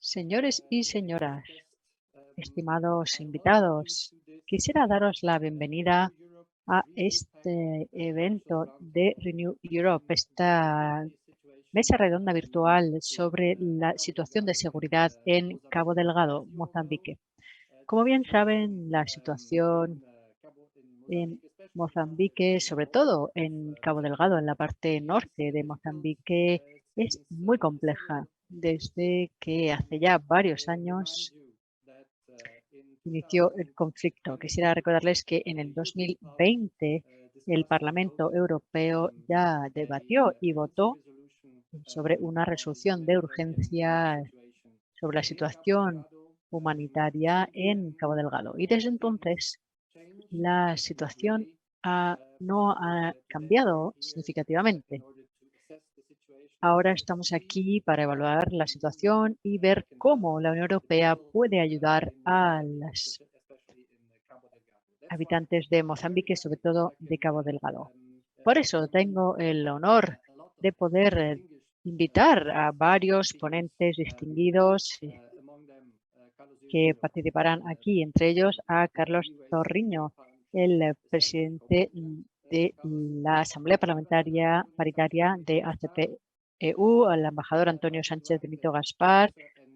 Señores y señoras, estimados invitados, quisiera daros la bienvenida a este evento de Renew Europe, esta mesa redonda virtual sobre la situación de seguridad en Cabo Delgado, Mozambique. Como bien saben, la situación en Mozambique, sobre todo en Cabo Delgado, en la parte norte de Mozambique, es muy compleja. Desde que hace ya varios años inició el conflicto. Quisiera recordarles que en el 2020 el Parlamento Europeo ya debatió y votó sobre una resolución de urgencia sobre la situación humanitaria en Cabo Delgado. Y desde entonces la situación no ha cambiado significativamente. Ahora estamos aquí para evaluar la situación y ver cómo la Unión Europea puede ayudar a los habitantes de Mozambique, sobre todo de Cabo Delgado. Por eso tengo el honor de poder invitar a varios ponentes distinguidos que participarán aquí, entre ellos a Carlos Zorriño, el presidente de la Asamblea Parlamentaria Paritaria de ACP-EU, al embajador Antonio Sánchez Benito Gaspar,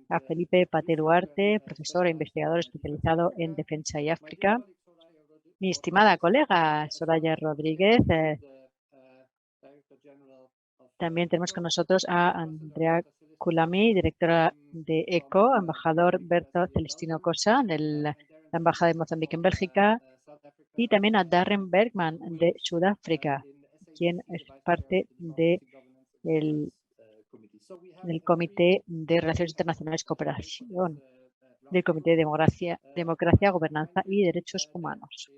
a Felipe Paté Duarte, profesor e investigador especializado en defensa y África, mi estimada colega Soraya Rodríguez. También tenemos con nosotros a Andrea Culami, directora de ECO, embajador Berto Celestino Cosa, de la Embajada de Mozambique en Bélgica, y también a Darren Bergman, de Sudáfrica, quien es parte del Comité de Relaciones Internacionales y Cooperación, del Comité de Democracia, Gobernanza y Derechos Humanos.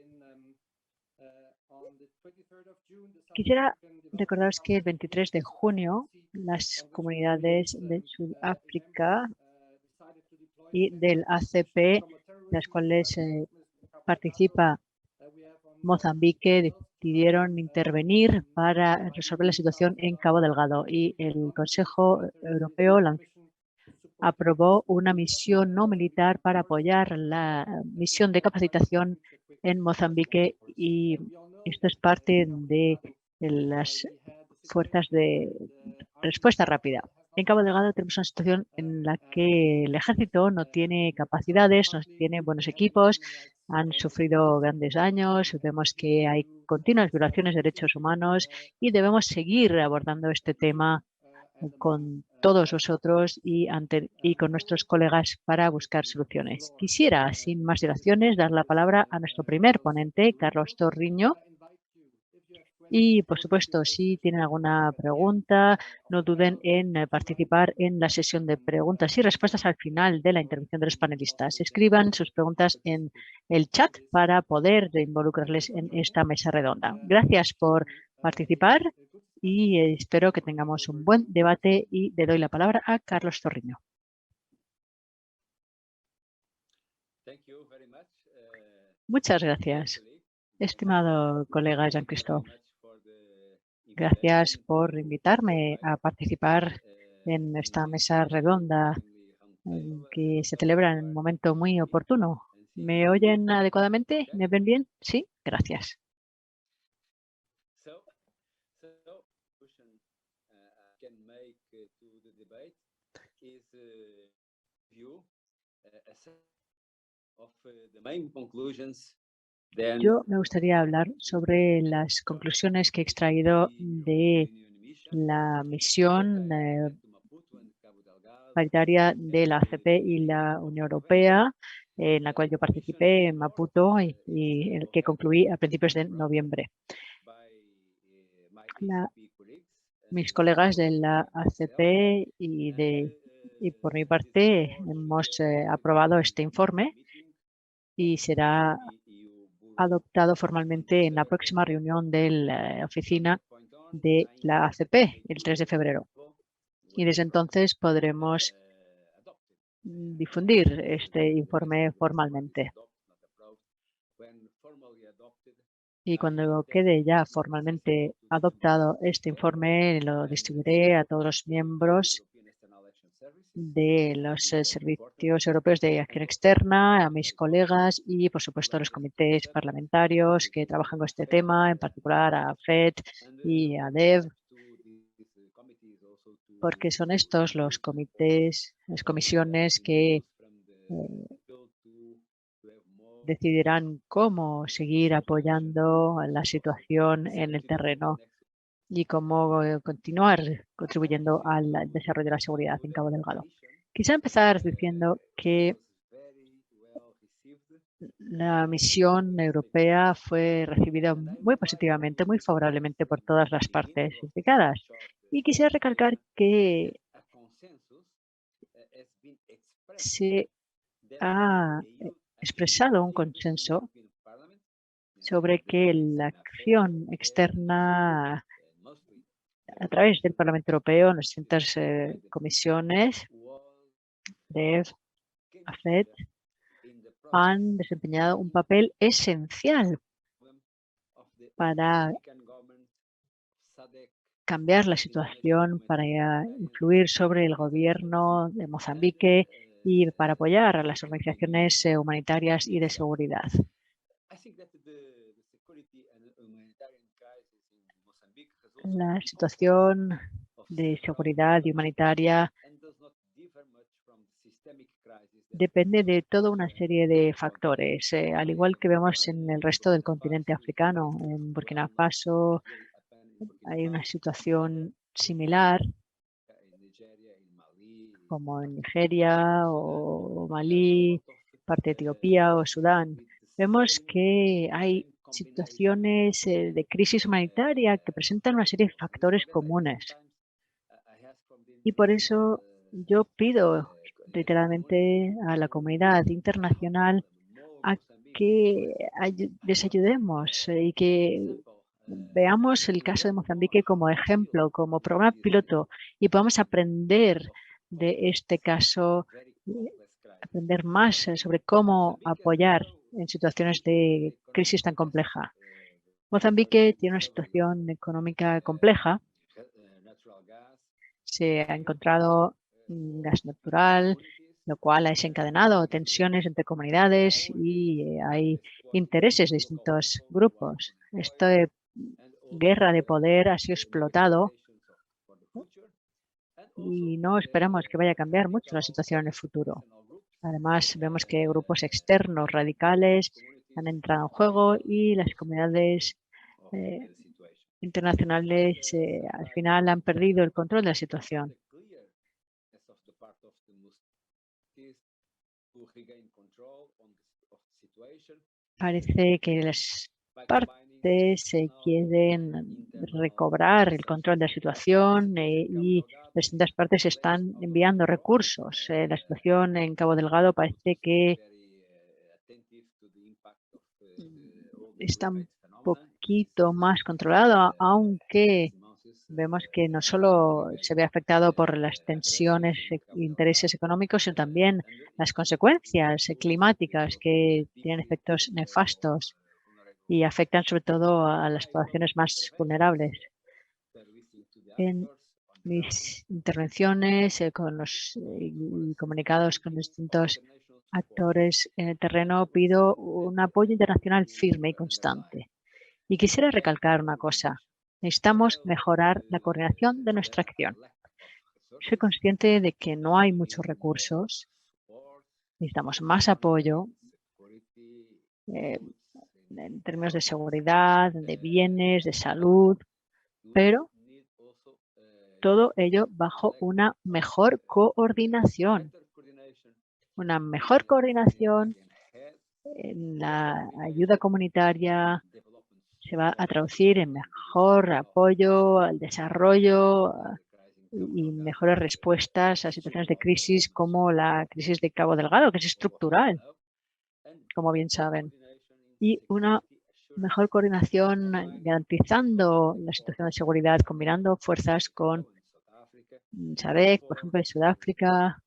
Quisiera recordaros que el 23 de junio las comunidades de Sudáfrica y del ACP, las cuales participa Mozambique, decidieron intervenir para resolver la situación en Cabo Delgado, y el Consejo Europeo aprobó una misión no militar para apoyar la misión de capacitación en Mozambique, y esto es parte de las fuerzas de respuesta rápida. En Cabo Delgado tenemos una situación en la que el ejército no tiene capacidades, no tiene buenos equipos, han sufrido grandes daños, vemos que hay continuas violaciones de derechos humanos y debemos seguir abordando este tema con todos vosotros y con nuestros colegas para buscar soluciones. Quisiera, sin más dilaciones, dar la palabra a nuestro primer ponente, Carlos Zorriño. Y, por supuesto, si tienen alguna pregunta, no duden en participar en la sesión de preguntas y respuestas al final de la intervención de los panelistas. Escriban sus preguntas en el chat para poder involucrarles en esta mesa redonda. Gracias por participar y espero que tengamos un buen debate, y le doy la palabra a Carlos Zorriño. Muchas gracias, estimado colega Jean-Christophe. Gracias por invitarme a participar en esta mesa redonda que se celebra en un momento muy oportuno. ¿Me oyen adecuadamente? ¿Me ven bien? Sí, gracias. Yo me gustaría hablar sobre las conclusiones que he extraído de la misión paritaria de la ACP y la Unión Europea, en la cual yo participé en Maputo y el que concluí a principios de noviembre. Mis colegas de la ACP y por mi parte hemos aprobado este informe y será adoptado formalmente en la próxima reunión de la oficina de la ACP el 3 de febrero. Y desde entonces podremos difundir este informe formalmente. Y cuando quede ya formalmente adoptado este informe, lo distribuiré a todos los miembros de los servicios europeos de acción externa, a mis colegas y, por supuesto, a los comités parlamentarios que trabajan con este tema, en particular a FED y a DEV, porque son estos los comités, las comisiones que decidirán cómo seguir apoyando la situación en el terreno y cómo continuar contribuyendo al desarrollo de la seguridad en Cabo Delgado. Quisiera empezar diciendo que la misión europea fue recibida muy positivamente, muy favorablemente por todas las partes implicadas. Y quisiera recalcar que se ha expresado un consenso sobre que la acción externa a través del Parlamento Europeo, en las distintas comisiones de AFET, han desempeñado un papel esencial para cambiar la situación, para influir sobre el gobierno de Mozambique y para apoyar a las organizaciones humanitarias y de seguridad. La situación de seguridad y humanitaria depende de toda una serie de factores, al igual que vemos en el resto del continente africano. En Burkina Faso hay una situación similar, como en Nigeria o Malí, parte de Etiopía o Sudán. Vemos que hay situaciones de crisis humanitaria que presentan una serie de factores comunes. Y por eso yo pido reiteradamente a la comunidad internacional a que les ayudemos y que veamos el caso de Mozambique como ejemplo, como programa piloto y podamos aprender de este caso, aprender más sobre cómo apoyar en situaciones de crisis tan compleja. Mozambique tiene una situación económica compleja. Se ha encontrado gas natural, lo cual ha desencadenado tensiones entre comunidades y hay intereses de distintos grupos. Esta guerra de poder ha sido explotado y no esperamos que vaya a cambiar mucho la situación en el futuro. Además, vemos que grupos externos radicales han entrado en juego y las comunidades internacionales al final han perdido el control de la situación. Parece que las partes quieren recobrar el control de la situación y las distintas partes están enviando recursos. La situación en Cabo Delgado parece que está un poquito más controlada, aunque vemos que no solo se ve afectado por las tensiones e intereses económicos, sino también las consecuencias climáticas que tienen efectos nefastos y afectan sobre todo a las poblaciones más vulnerables. En mis intervenciones con los y comunicados con distintos actores en el terreno, pido un apoyo internacional firme y constante. Y quisiera recalcar una cosa. Necesitamos mejorar la coordinación de nuestra acción. Soy consciente de que no hay muchos recursos. Necesitamos más apoyo en términos de seguridad, de bienes, de salud, pero todo ello bajo una mejor coordinación. Una mejor coordinación en la ayuda comunitaria se va a traducir en mejor apoyo al desarrollo y mejores respuestas a situaciones de crisis como la crisis de Cabo Delgado, que es estructural, como bien saben. Y una mejor coordinación garantizando la situación de seguridad, combinando fuerzas con SADC, por ejemplo, en Sudáfrica.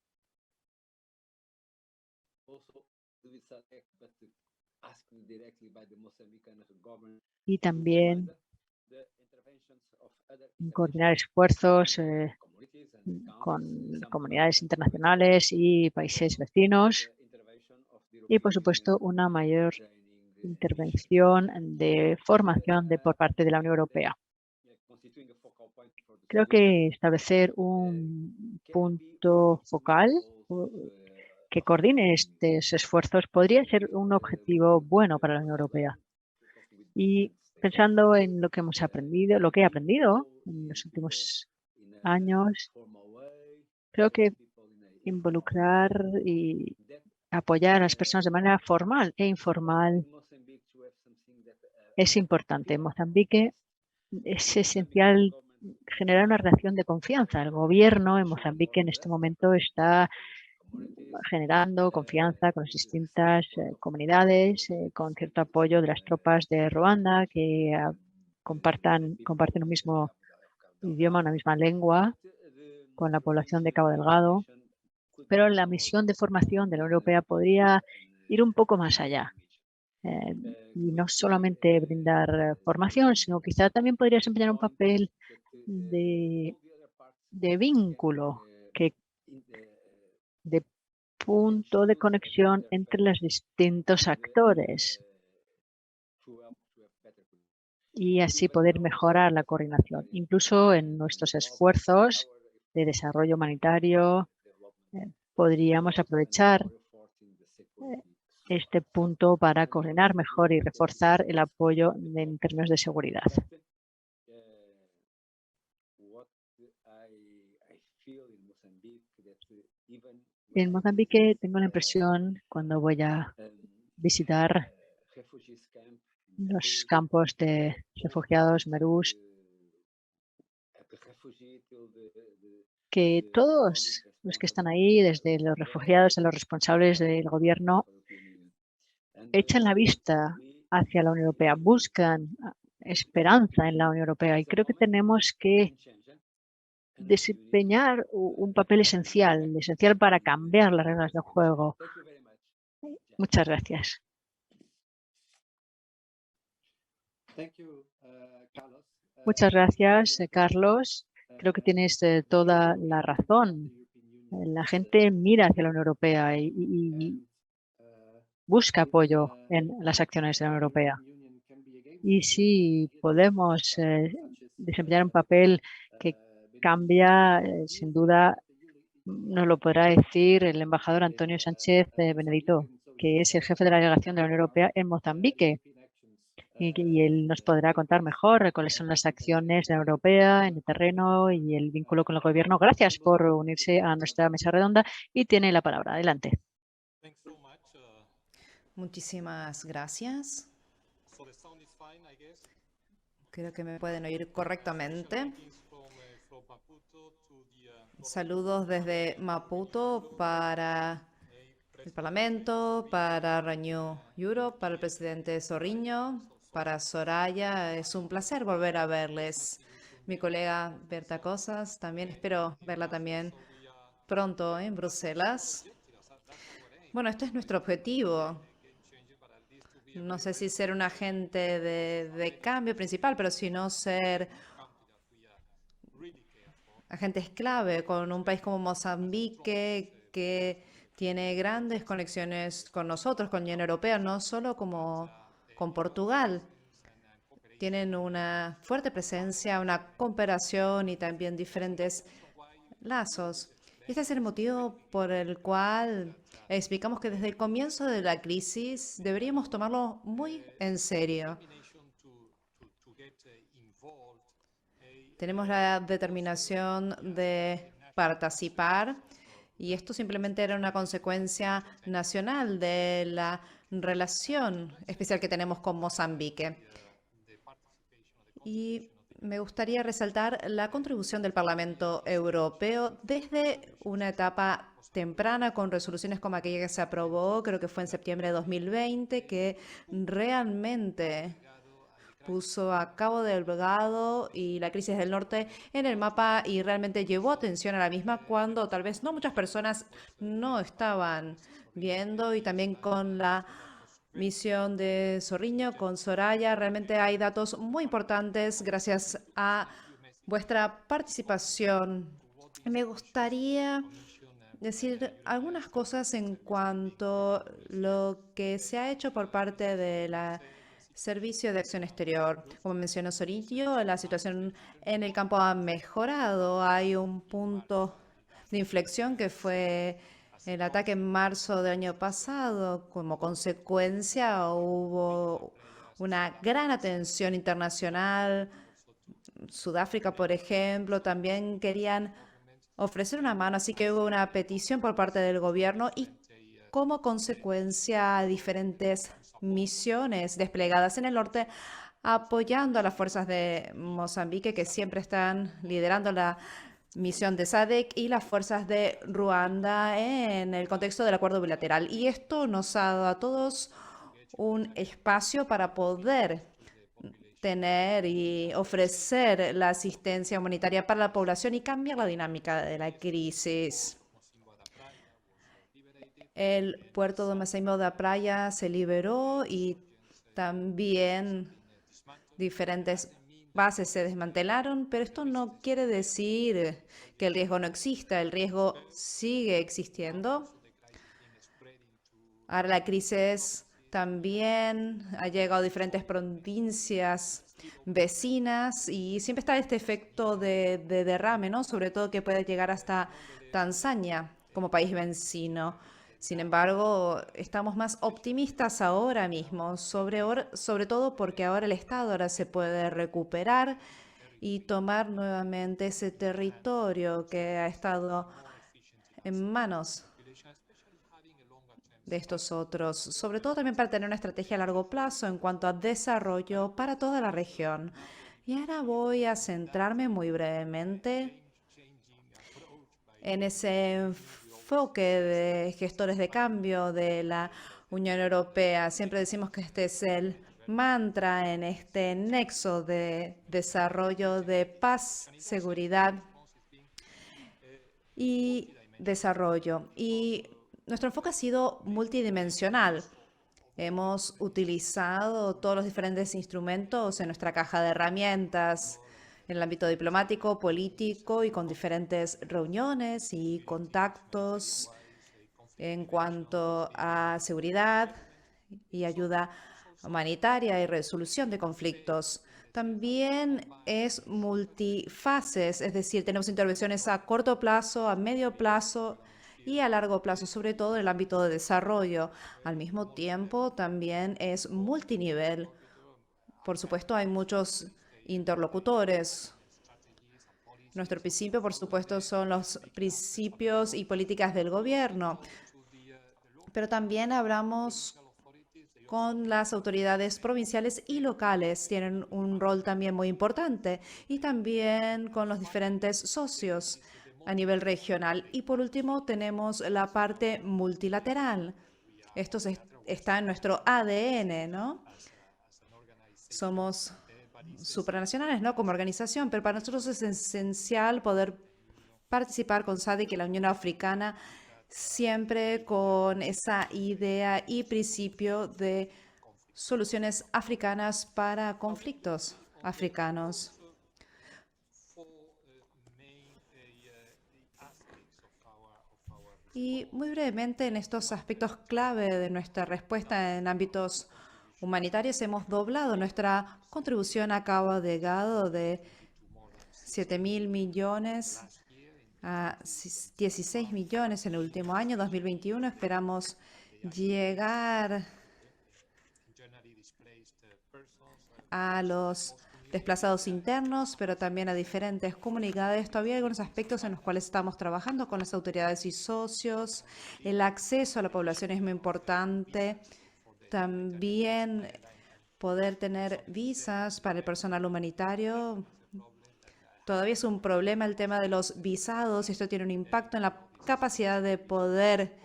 Y también coordinar esfuerzos con comunidades internacionales y países vecinos y, por supuesto, una mayor intervención de formación por parte de la Unión Europea. Creo que establecer un punto focal que coordine estos esfuerzos podría ser un objetivo bueno para la Unión Europea. Y pensando en lo que hemos aprendido, lo que he aprendido en los últimos años, creo que involucrar y apoyar a las personas de manera formal e informal es importante. En Mozambique es esencial generar una relación de confianza. El gobierno en Mozambique en este momento está generando confianza con las distintas comunidades, con cierto apoyo de las tropas de Ruanda que comparten un mismo idioma, una misma lengua con la población de Cabo Delgado. Pero la misión de formación de la Unión Europea podría ir un poco más allá. Y no solamente brindar formación, sino quizá también podría desempeñar un papel de vínculo, de punto de conexión entre los distintos actores y así poder mejorar la coordinación. Incluso en nuestros esfuerzos de desarrollo humanitario podríamos aprovechar este punto para coordinar mejor y reforzar el apoyo en términos de seguridad. En Mozambique tengo la impresión, cuando voy a visitar los campos de refugiados Merús, que todos los que están ahí, desde los refugiados a los responsables del gobierno, echan la vista hacia la Unión Europea, buscan esperanza en la Unión Europea y creo que tenemos que desempeñar un papel esencial para cambiar las reglas del juego. Muchas gracias. Muchas gracias, Carlos. Creo que tienes toda la razón. La gente mira hacia la Unión Europea y busca apoyo en las acciones de la Unión Europea. Y si podemos desempeñar un papel que cambia, sin duda nos lo podrá decir el embajador Antonio Sánchez Benedito, que es el jefe de la delegación de la Unión Europea en Mozambique. Y él nos podrá contar mejor cuáles son las acciones de la Unión Europea en el terreno y el vínculo con el gobierno. Gracias por unirse a nuestra mesa redonda y tiene la palabra. Adelante. Muchísimas gracias. Creo que me pueden oír correctamente. Saludos desde Maputo para el Parlamento, para Renew Europe, para el presidente Zorriño, para Soraya. Es un placer volver a verles. Mi colega Berta Cosas, también espero verla también pronto en Bruselas. Bueno, este es nuestro objetivo. No sé si ser un agente de cambio principal, pero si no ser agentes clave con un país como Mozambique, que tiene grandes conexiones con nosotros, con la Unión Europea, no solo como con Portugal. Tienen una fuerte presencia, una cooperación y también diferentes lazos. Este es el motivo por el cual explicamos que desde el comienzo de la crisis deberíamos tomarlo muy en serio. Tenemos la determinación de participar y esto simplemente era una consecuencia nacional de la relación especial que tenemos con Mozambique. Y me gustaría resaltar la contribución del Parlamento Europeo desde una etapa temprana con resoluciones como aquella que se aprobó, creo que fue en septiembre de 2020, que realmente puso a Cabo Delgado y la crisis del norte en el mapa y realmente llevó atención a la misma cuando tal vez no muchas personas no estaban viendo, y también con la misión de Zorriño, con Soraya, realmente hay datos muy importantes gracias a vuestra participación Me gustaría decir algunas cosas en cuanto a lo que se ha hecho por parte del Servicio de Acción Exterior. Como mencionó Sorillo, la situación en el campo ha mejorado. Hay un punto de inflexión que fue el ataque en marzo del año pasado. Como consecuencia hubo una gran atención internacional. Sudáfrica, por ejemplo, también querían ofrecer una mano, así que hubo una petición por parte del gobierno y como consecuencia diferentes misiones desplegadas en el norte apoyando a las fuerzas de Mozambique que siempre están liderando la misión de SADC y las fuerzas de Ruanda en el contexto del acuerdo bilateral. Y esto nos ha dado a todos un espacio para poder tener y ofrecer la asistencia humanitaria para la población y cambiar la dinámica de la crisis. El puerto de Maceió da Praia se liberó y también diferentes bases se desmantelaron, pero esto no quiere decir que el riesgo no exista, el riesgo sigue existiendo. Ahora la crisis también ha llegado a diferentes provincias vecinas y siempre está este efecto de derrame, ¿no? Sobre todo que puede llegar hasta Tanzania como país vecino. Sin embargo, estamos más optimistas ahora mismo, sobre todo porque ahora el Estado ahora se puede recuperar y tomar nuevamente ese territorio que ha estado en manos de estos otros, sobre todo también para tener una estrategia a largo plazo en cuanto a desarrollo para toda la región. Y ahora voy a centrarme muy brevemente en ese enfoque de gestores de cambio de la Unión Europea. Siempre decimos que este es el mantra en este nexo de desarrollo de paz, seguridad y desarrollo. Y nuestro enfoque ha sido multidimensional. Hemos utilizado todos los diferentes instrumentos en nuestra caja de herramientas en el ámbito diplomático, político y con diferentes reuniones y contactos en cuanto a seguridad y ayuda humanitaria y resolución de conflictos. También es multifases, es decir, tenemos intervenciones a corto plazo, a medio plazo y a largo plazo, sobre todo en el ámbito de desarrollo. Al mismo tiempo, también es multinivel. Por supuesto, hay muchos interlocutores. Nuestro principio, por supuesto, son los principios y políticas del gobierno, pero también hablamos con las autoridades provinciales y locales. Tienen un rol también muy importante y también con los diferentes socios a nivel regional. Y por último, tenemos la parte multilateral. Esto está en nuestro ADN, ¿no? Somos supranacionales, ¿no? Como organización, pero para nosotros es esencial poder participar con SADC y la Unión Africana siempre con esa idea y principio de soluciones africanas para conflictos africanos. Y muy brevemente, en estos aspectos clave de nuestra respuesta en ámbitos humanitarios, hemos doblado nuestra contribución a cabo de gado de 7.000 millones a 16 millones en el último año, 2021. Esperamos llegar a los desplazados internos, pero también a diferentes comunidades. Todavía hay algunos aspectos en los cuales estamos trabajando con las autoridades y socios. El acceso a la población es muy importante. También poder tener visas para el personal humanitario. Todavía es un problema el tema de los visados y esto tiene un impacto en la capacidad de poder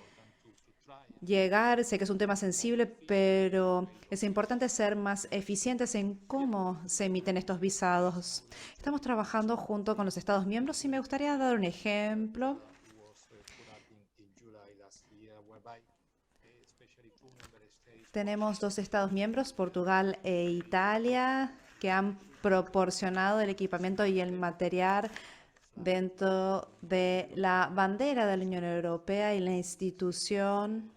llegar. Sé que es un tema sensible, pero es importante ser más eficientes en cómo se emiten estos visados. Estamos trabajando junto con los Estados miembros y me gustaría dar un ejemplo. Tenemos 2 Estados miembros, Portugal e Italia, que han proporcionado el equipamiento y el material dentro de la bandera de la Unión Europea y la institución,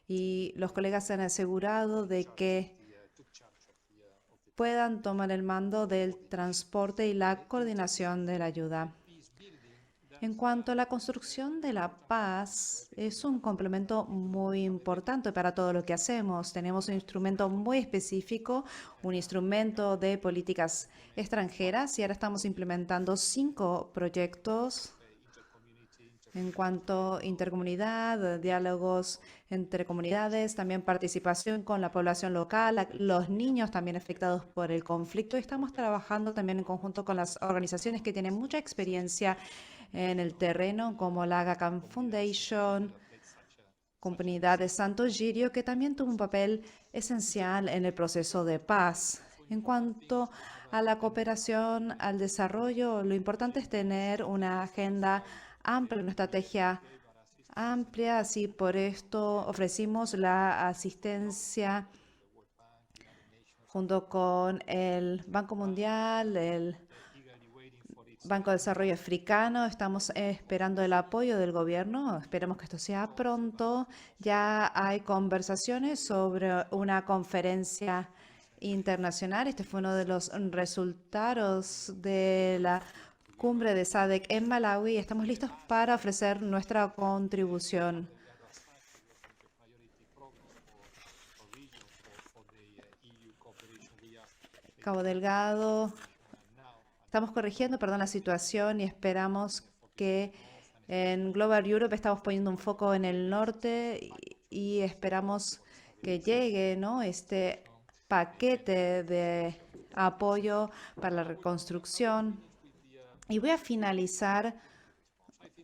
y los colegas se han asegurado de que puedan tomar el mando del transporte y la coordinación de la ayuda. En cuanto a la construcción de la paz, es un complemento muy importante para todo lo que hacemos. Tenemos un instrumento muy específico, un instrumento de políticas extranjeras, y ahora estamos implementando 5 proyectos en cuanto a intercomunidad, diálogos entre comunidades, también participación con la población local, los niños también afectados por el conflicto. Estamos trabajando también en conjunto con las organizaciones que tienen mucha experiencia en el terreno, como la Aga Khan Foundation, Comunidad de Santo Girio, que también tuvo un papel esencial en el proceso de paz. En cuanto a la cooperación al desarrollo, lo importante es tener una agenda amplia, una estrategia amplia. Así, por esto ofrecimos la asistencia junto con el Banco Mundial, el Banco de Desarrollo Africano. Estamos esperando el apoyo del gobierno. Esperemos que esto sea pronto. Ya hay conversaciones sobre una conferencia internacional. Este fue uno de los resultados de la cumbre de SADC en Malawi. Estamos listos para ofrecer nuestra contribución. Cabo Delgado. Estamos corrigiendo, la situación, y esperamos que en Global Europe estamos poniendo un foco en el norte y esperamos que llegue, ¿no?, este paquete de apoyo para la reconstrucción. Y voy a finalizar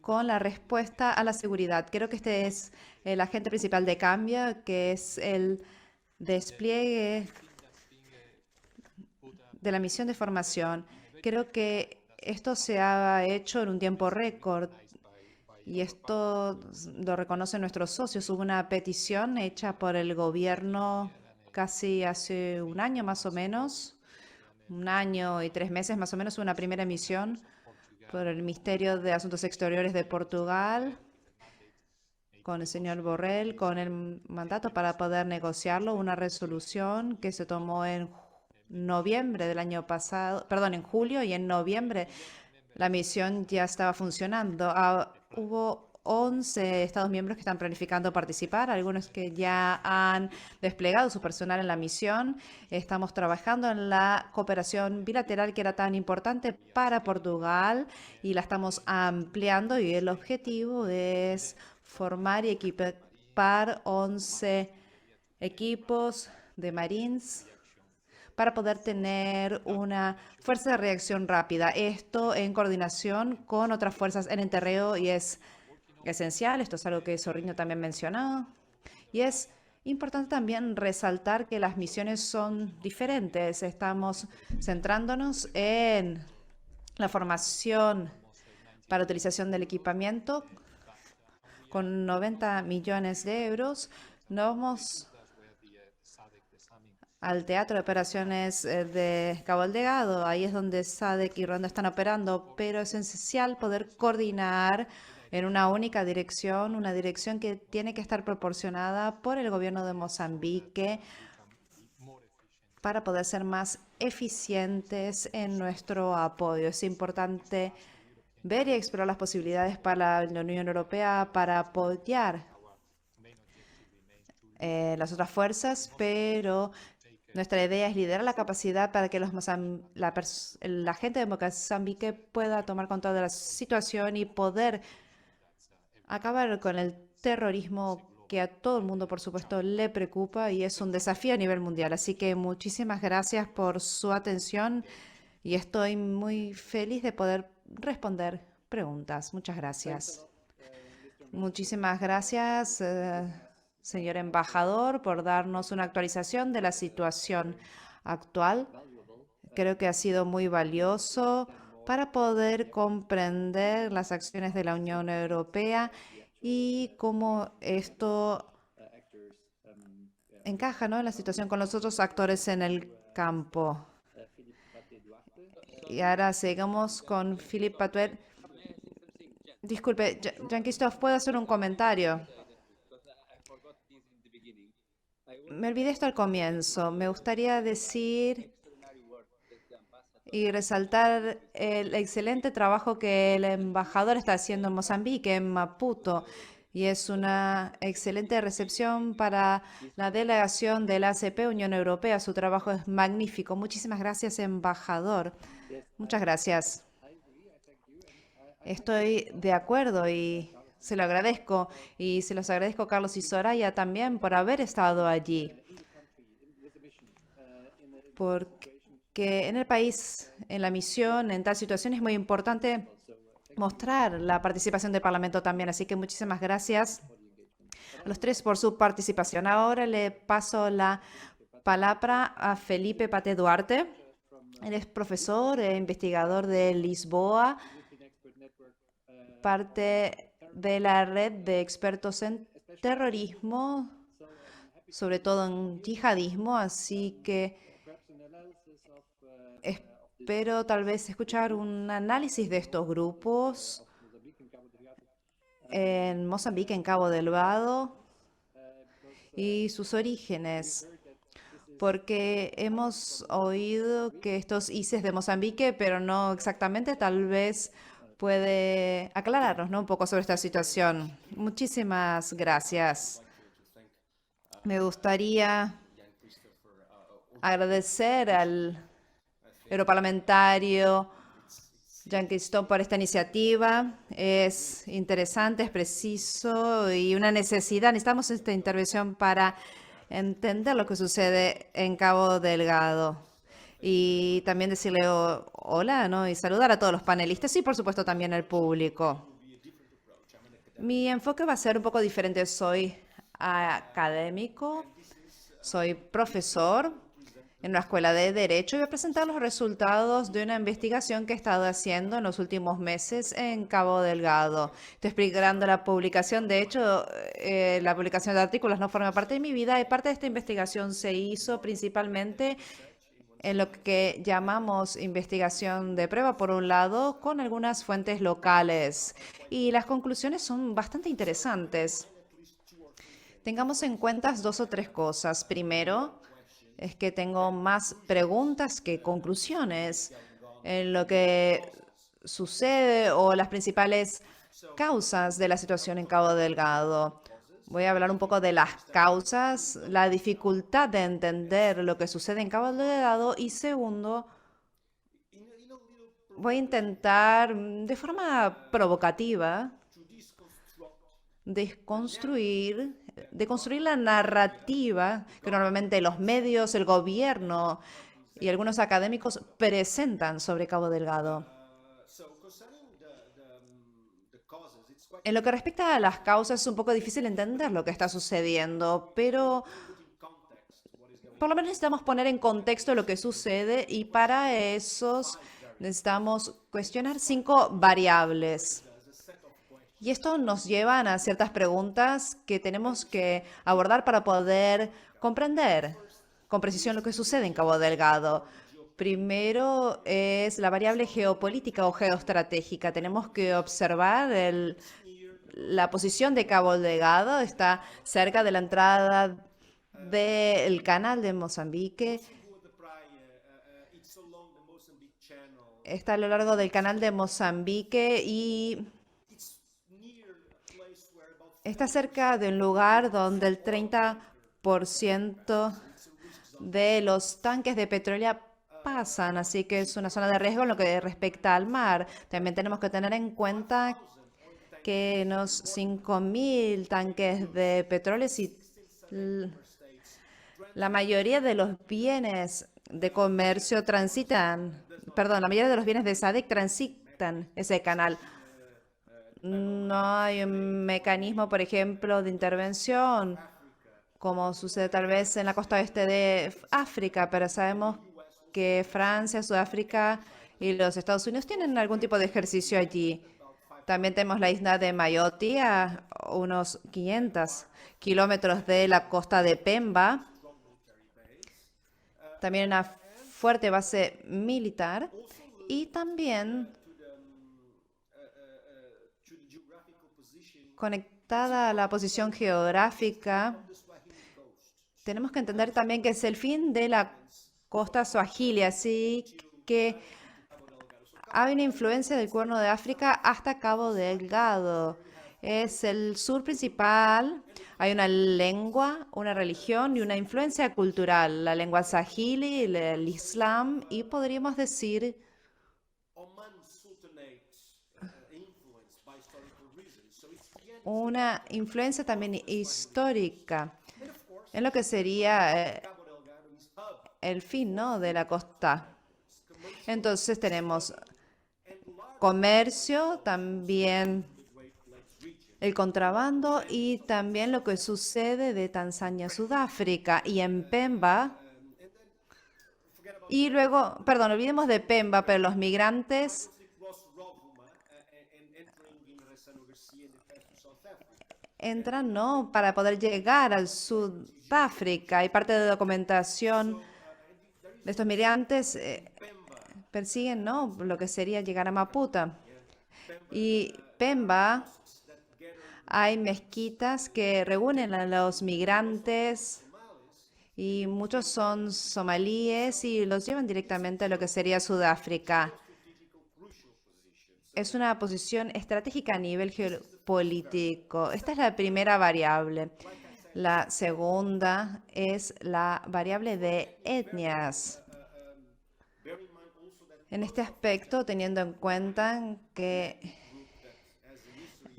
con la respuesta a la seguridad. Creo que este es el agente principal de cambio, que es el despliegue de la misión de formación. Creo que esto se ha hecho en un tiempo récord y esto lo reconocen nuestros socios. Hubo una petición hecha por el gobierno casi hace un año más o menos, 1 año y 3 meses más o menos, una primera emisión por el Ministerio de Asuntos Exteriores de Portugal, con el señor Borrell, con el mandato para poder negociarlo, una resolución que se tomó en noviembre del año pasado, perdón, en julio, y en noviembre la misión ya estaba funcionando. Hubo 11 Estados miembros que están planificando participar, algunos que ya han desplegado su personal en la misión. Estamos trabajando en la cooperación bilateral que era tan importante para Portugal y la estamos ampliando, y el objetivo es formar y equipar 11 equipos de Marines para poder tener una fuerza de reacción rápida. Esto en coordinación con otras fuerzas en el terreno, y es esencial. Esto es algo que Zorrino también mencionó. Y es importante también resaltar que las misiones son diferentes. Estamos centrándonos en la formación para utilización del equipamiento con 90 millones de euros. Nos vamos al Teatro de Operaciones de Cabo Delgado. Ahí es donde SADC y Ronda están operando, pero es esencial poder coordinar en una única dirección, una dirección que tiene que estar proporcionada por el gobierno de Mozambique para poder ser más eficientes en nuestro apoyo. Es importante ver y explorar las posibilidades para la Unión Europea para apoyar las otras fuerzas, pero nuestra idea es liderar la capacidad para que la gente de Mozambique pueda tomar control de la situación y poder acabar con el terrorismo, que a todo el mundo, por supuesto, le preocupa y es un desafío a nivel mundial. Así que muchísimas gracias por su atención y estoy muy feliz de poder responder preguntas. Muchas gracias. Muchísimas gracias, señor embajador, por darnos una actualización de la situación actual. Creo que ha sido muy valioso para poder comprender las acciones de la Unión Europea y cómo esto encaja, ¿no?, en la situación con los otros actores en el campo. Y ahora sigamos con Philippe Patuet. Disculpe, Jean-Christophe, ¿puedo hacer un comentario? Me olvidé esto al comienzo. Me gustaría decir y resaltar el excelente trabajo que el embajador está haciendo en Mozambique, en Maputo. Y es una excelente recepción para la delegación de la ACP Unión Europea. Su trabajo es magnífico. Muchísimas gracias, embajador. Muchas gracias. Estoy de acuerdo y se lo agradezco. Y se los agradezco, Carlos y Soraya, también por haber estado allí. Porque en el país, en la misión, en tal situación, es muy importante mostrar la participación del Parlamento también. Así que muchísimas gracias a los tres por su participación. Ahora le paso la palabra a Felipe Pate Duarte. Él es profesor e investigador de Lisboa, parte de la red de expertos en terrorismo, sobre todo en yihadismo, así que espero tal vez escuchar un análisis de estos grupos en Mozambique, en Cabo Delgado, y sus orígenes, porque hemos oído que estos ISIS de Mozambique, pero no exactamente, tal vez puede aclararnos, ¿no?, un poco sobre esta situación. Muchísimas gracias. Me gustaría agradecer al europarlamentario Jean-Christophe por esta iniciativa. Es interesante, es preciso y una necesidad. Necesitamos esta intervención para entender lo que sucede en Cabo Delgado. Y también decirle hola, ¿no?, y saludar a todos los panelistas y, por supuesto, también al público. Mi enfoque va a ser un poco diferente. Soy académico, soy profesor en una escuela de Derecho y voy a presentar los resultados de una investigación que he estado haciendo en los últimos meses en Cabo Delgado. Estoy explicando la publicación. De hecho, la publicación de artículos no forma parte de mi vida y parte de esta investigación se hizo principalmente en lo que llamamos investigación de prueba, por un lado, con algunas fuentes locales. Y las conclusiones son bastante interesantes. Tengamos en cuenta 2 o 3 cosas. Primero, es que tengo más preguntas que conclusiones en lo que sucede o las principales causas de la situación en Cabo Delgado. Voy a hablar un poco de las causas, la dificultad de entender lo que sucede en Cabo Delgado y segundo, voy a intentar de forma provocativa deconstruir la narrativa que normalmente los medios, el gobierno y algunos académicos presentan sobre Cabo Delgado. En lo que respecta a las causas, es un poco difícil entender lo que está sucediendo, pero por lo menos necesitamos poner en contexto lo que sucede y para eso necesitamos cuestionar 5 variables. Y esto nos lleva a ciertas preguntas que tenemos que abordar para poder comprender con precisión lo que sucede en Cabo Delgado. Primero es la variable geopolítica o geoestratégica. Tenemos que observar la posición de Cabo Delgado. Está cerca de la entrada del canal de Mozambique. Está a lo largo del canal de Mozambique y está cerca de un lugar donde el 30% de los tanques de petróleo pasan, así que es una zona de riesgo en lo que respecta al mar. También tenemos que tener en cuenta que unos 5.000 tanques de petróleo, y la mayoría de los bienes de comercio la mayoría de los bienes de SADC transitan ese canal. No hay un mecanismo, por ejemplo, de intervención, como sucede tal vez en la costa oeste de África, pero sabemos que Francia, Sudáfrica y los Estados Unidos tienen algún tipo de ejercicio allí. También tenemos la isla de Mayotte, a unos 500 kilómetros de la costa de Pemba. También una fuerte base militar. y también conectada a la posición geográfica, tenemos que entender también que es el fin de la costa Swahili, así que hay una influencia del Cuerno de África hasta Cabo Delgado. Es el sur principal. Hay una lengua, una religión y una influencia cultural. La lengua sahili, el Islam y podríamos decir una influencia también histórica en lo que sería el fin, ¿no?, de la costa. Entonces tenemos comercio, también el contrabando y también lo que sucede de Tanzania a Sudáfrica y en Pemba. Y luego, perdón, olvidemos de Pemba, pero los migrantes entran, ¿no?, para poder llegar al Sudáfrica. Y parte de la documentación de estos migrantes persiguen, ¿no?, lo que sería llegar a Maputo. Y Pemba, hay mezquitas que reúnen a los migrantes y muchos son somalíes y los llevan directamente a lo que sería Sudáfrica. Es una posición estratégica a nivel geopolítico. Esta es la primera variable. La segunda es la variable de etnias. En este aspecto, teniendo en cuenta que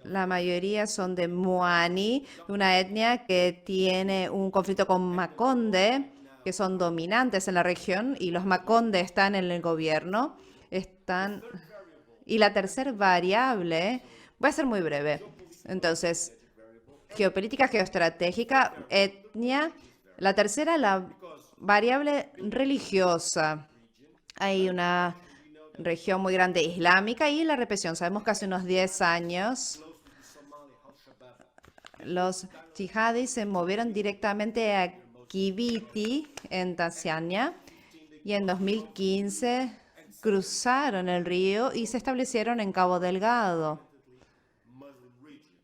la mayoría son de Muani, una etnia que tiene un conflicto con Makonde, que son dominantes en la región, y los Makonde están en el gobierno. Y la tercera variable, voy a ser muy breve. Entonces, geopolítica, geoestratégica, etnia. La tercera, la variable religiosa. Hay una región muy grande islámica y la represión. Sabemos que hace unos 10 años los yihadis se movieron directamente a Kibiti, en Tanzania, y en 2015 cruzaron el río y se establecieron en Cabo Delgado,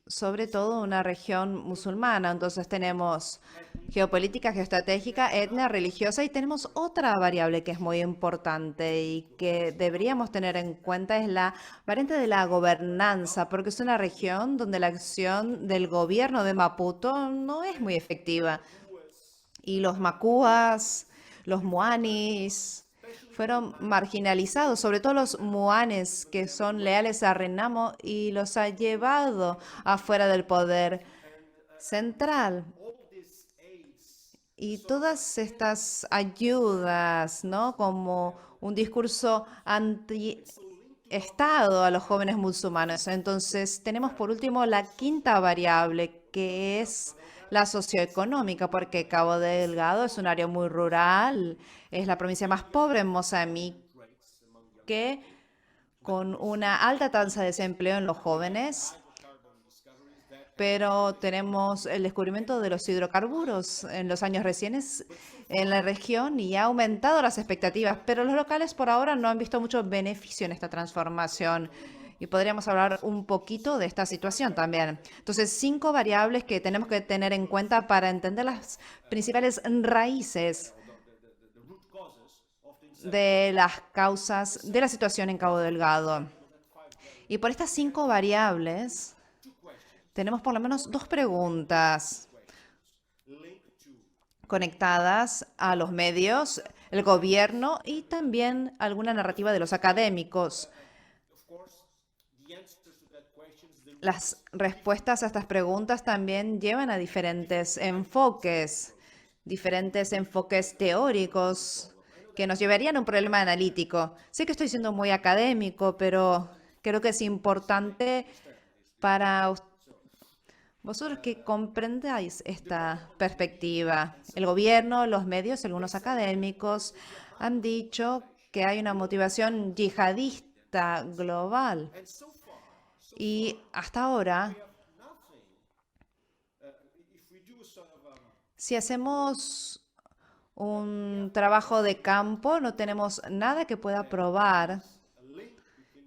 sobre todo una región musulmana. Entonces tenemos geopolítica, geoestratégica, etnia, religiosa y tenemos otra variable que es muy importante y que deberíamos tener en cuenta es la variante de la gobernanza, porque es una región donde la acción del gobierno de Maputo no es muy efectiva. Y los macuas, los muanis, fueron marginalizados, sobre todo los muanes, que son leales a Renamo, y los ha llevado afuera del poder central. Y todas estas ayudas, ¿no?, como un discurso anti-Estado a los jóvenes musulmanes. Entonces, tenemos por último la quinta variable, que es la socioeconómica, porque Cabo Delgado es un área muy rural, es la provincia más pobre en Mozambique, con una alta tasa de desempleo en los jóvenes, pero tenemos el descubrimiento de los hidrocarburos en los años recientes en la región y ha aumentado las expectativas, pero los locales por ahora no han visto mucho beneficio en esta transformación. Y podríamos hablar un poquito de esta situación también. Entonces, 5 variables que tenemos que tener en cuenta para entender las principales raíces de las causas de la situación en Cabo Delgado. Y por estas 5 variables tenemos por lo menos 2 preguntas conectadas a los medios, el gobierno y también alguna narrativa de los académicos. Las respuestas a estas preguntas también llevan a diferentes enfoques teóricos que nos llevarían a un problema analítico. Sé que estoy siendo muy académico, pero creo que es importante para vosotros que comprendáis esta perspectiva. El gobierno, los medios, algunos académicos han dicho que hay una motivación yihadista global. Y hasta ahora, si hacemos un trabajo de campo, no tenemos nada que pueda probar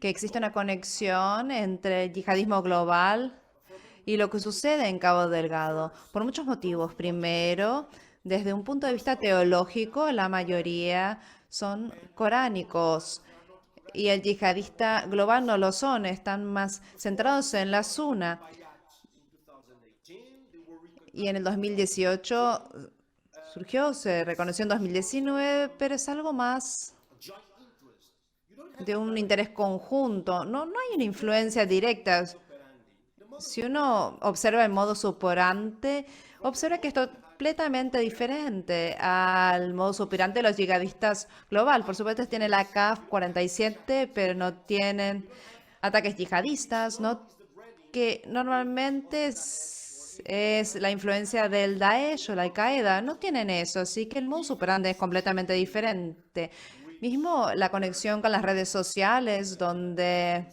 que existe una conexión entre el yihadismo global y lo que sucede en Cabo Delgado, por muchos motivos. Primero, desde un punto de vista teológico, la mayoría son coránicos y el yihadista global no lo son, están más centrados en la Sunna. Y en el 2018 surgió, se reconoció en 2019, pero es algo más de un interés conjunto. No hay una influencia directa. Si uno observa el modus operandi, observa que es completamente diferente al modus operandi de los yihadistas global. Por supuesto, tiene la CAF-47, pero no tienen ataques yihadistas, ¿no? Que normalmente es la influencia del Daesh o la Al-Qaeda. No tienen eso, así que el modus operandi es completamente diferente. Mismo la conexión con las redes sociales, donde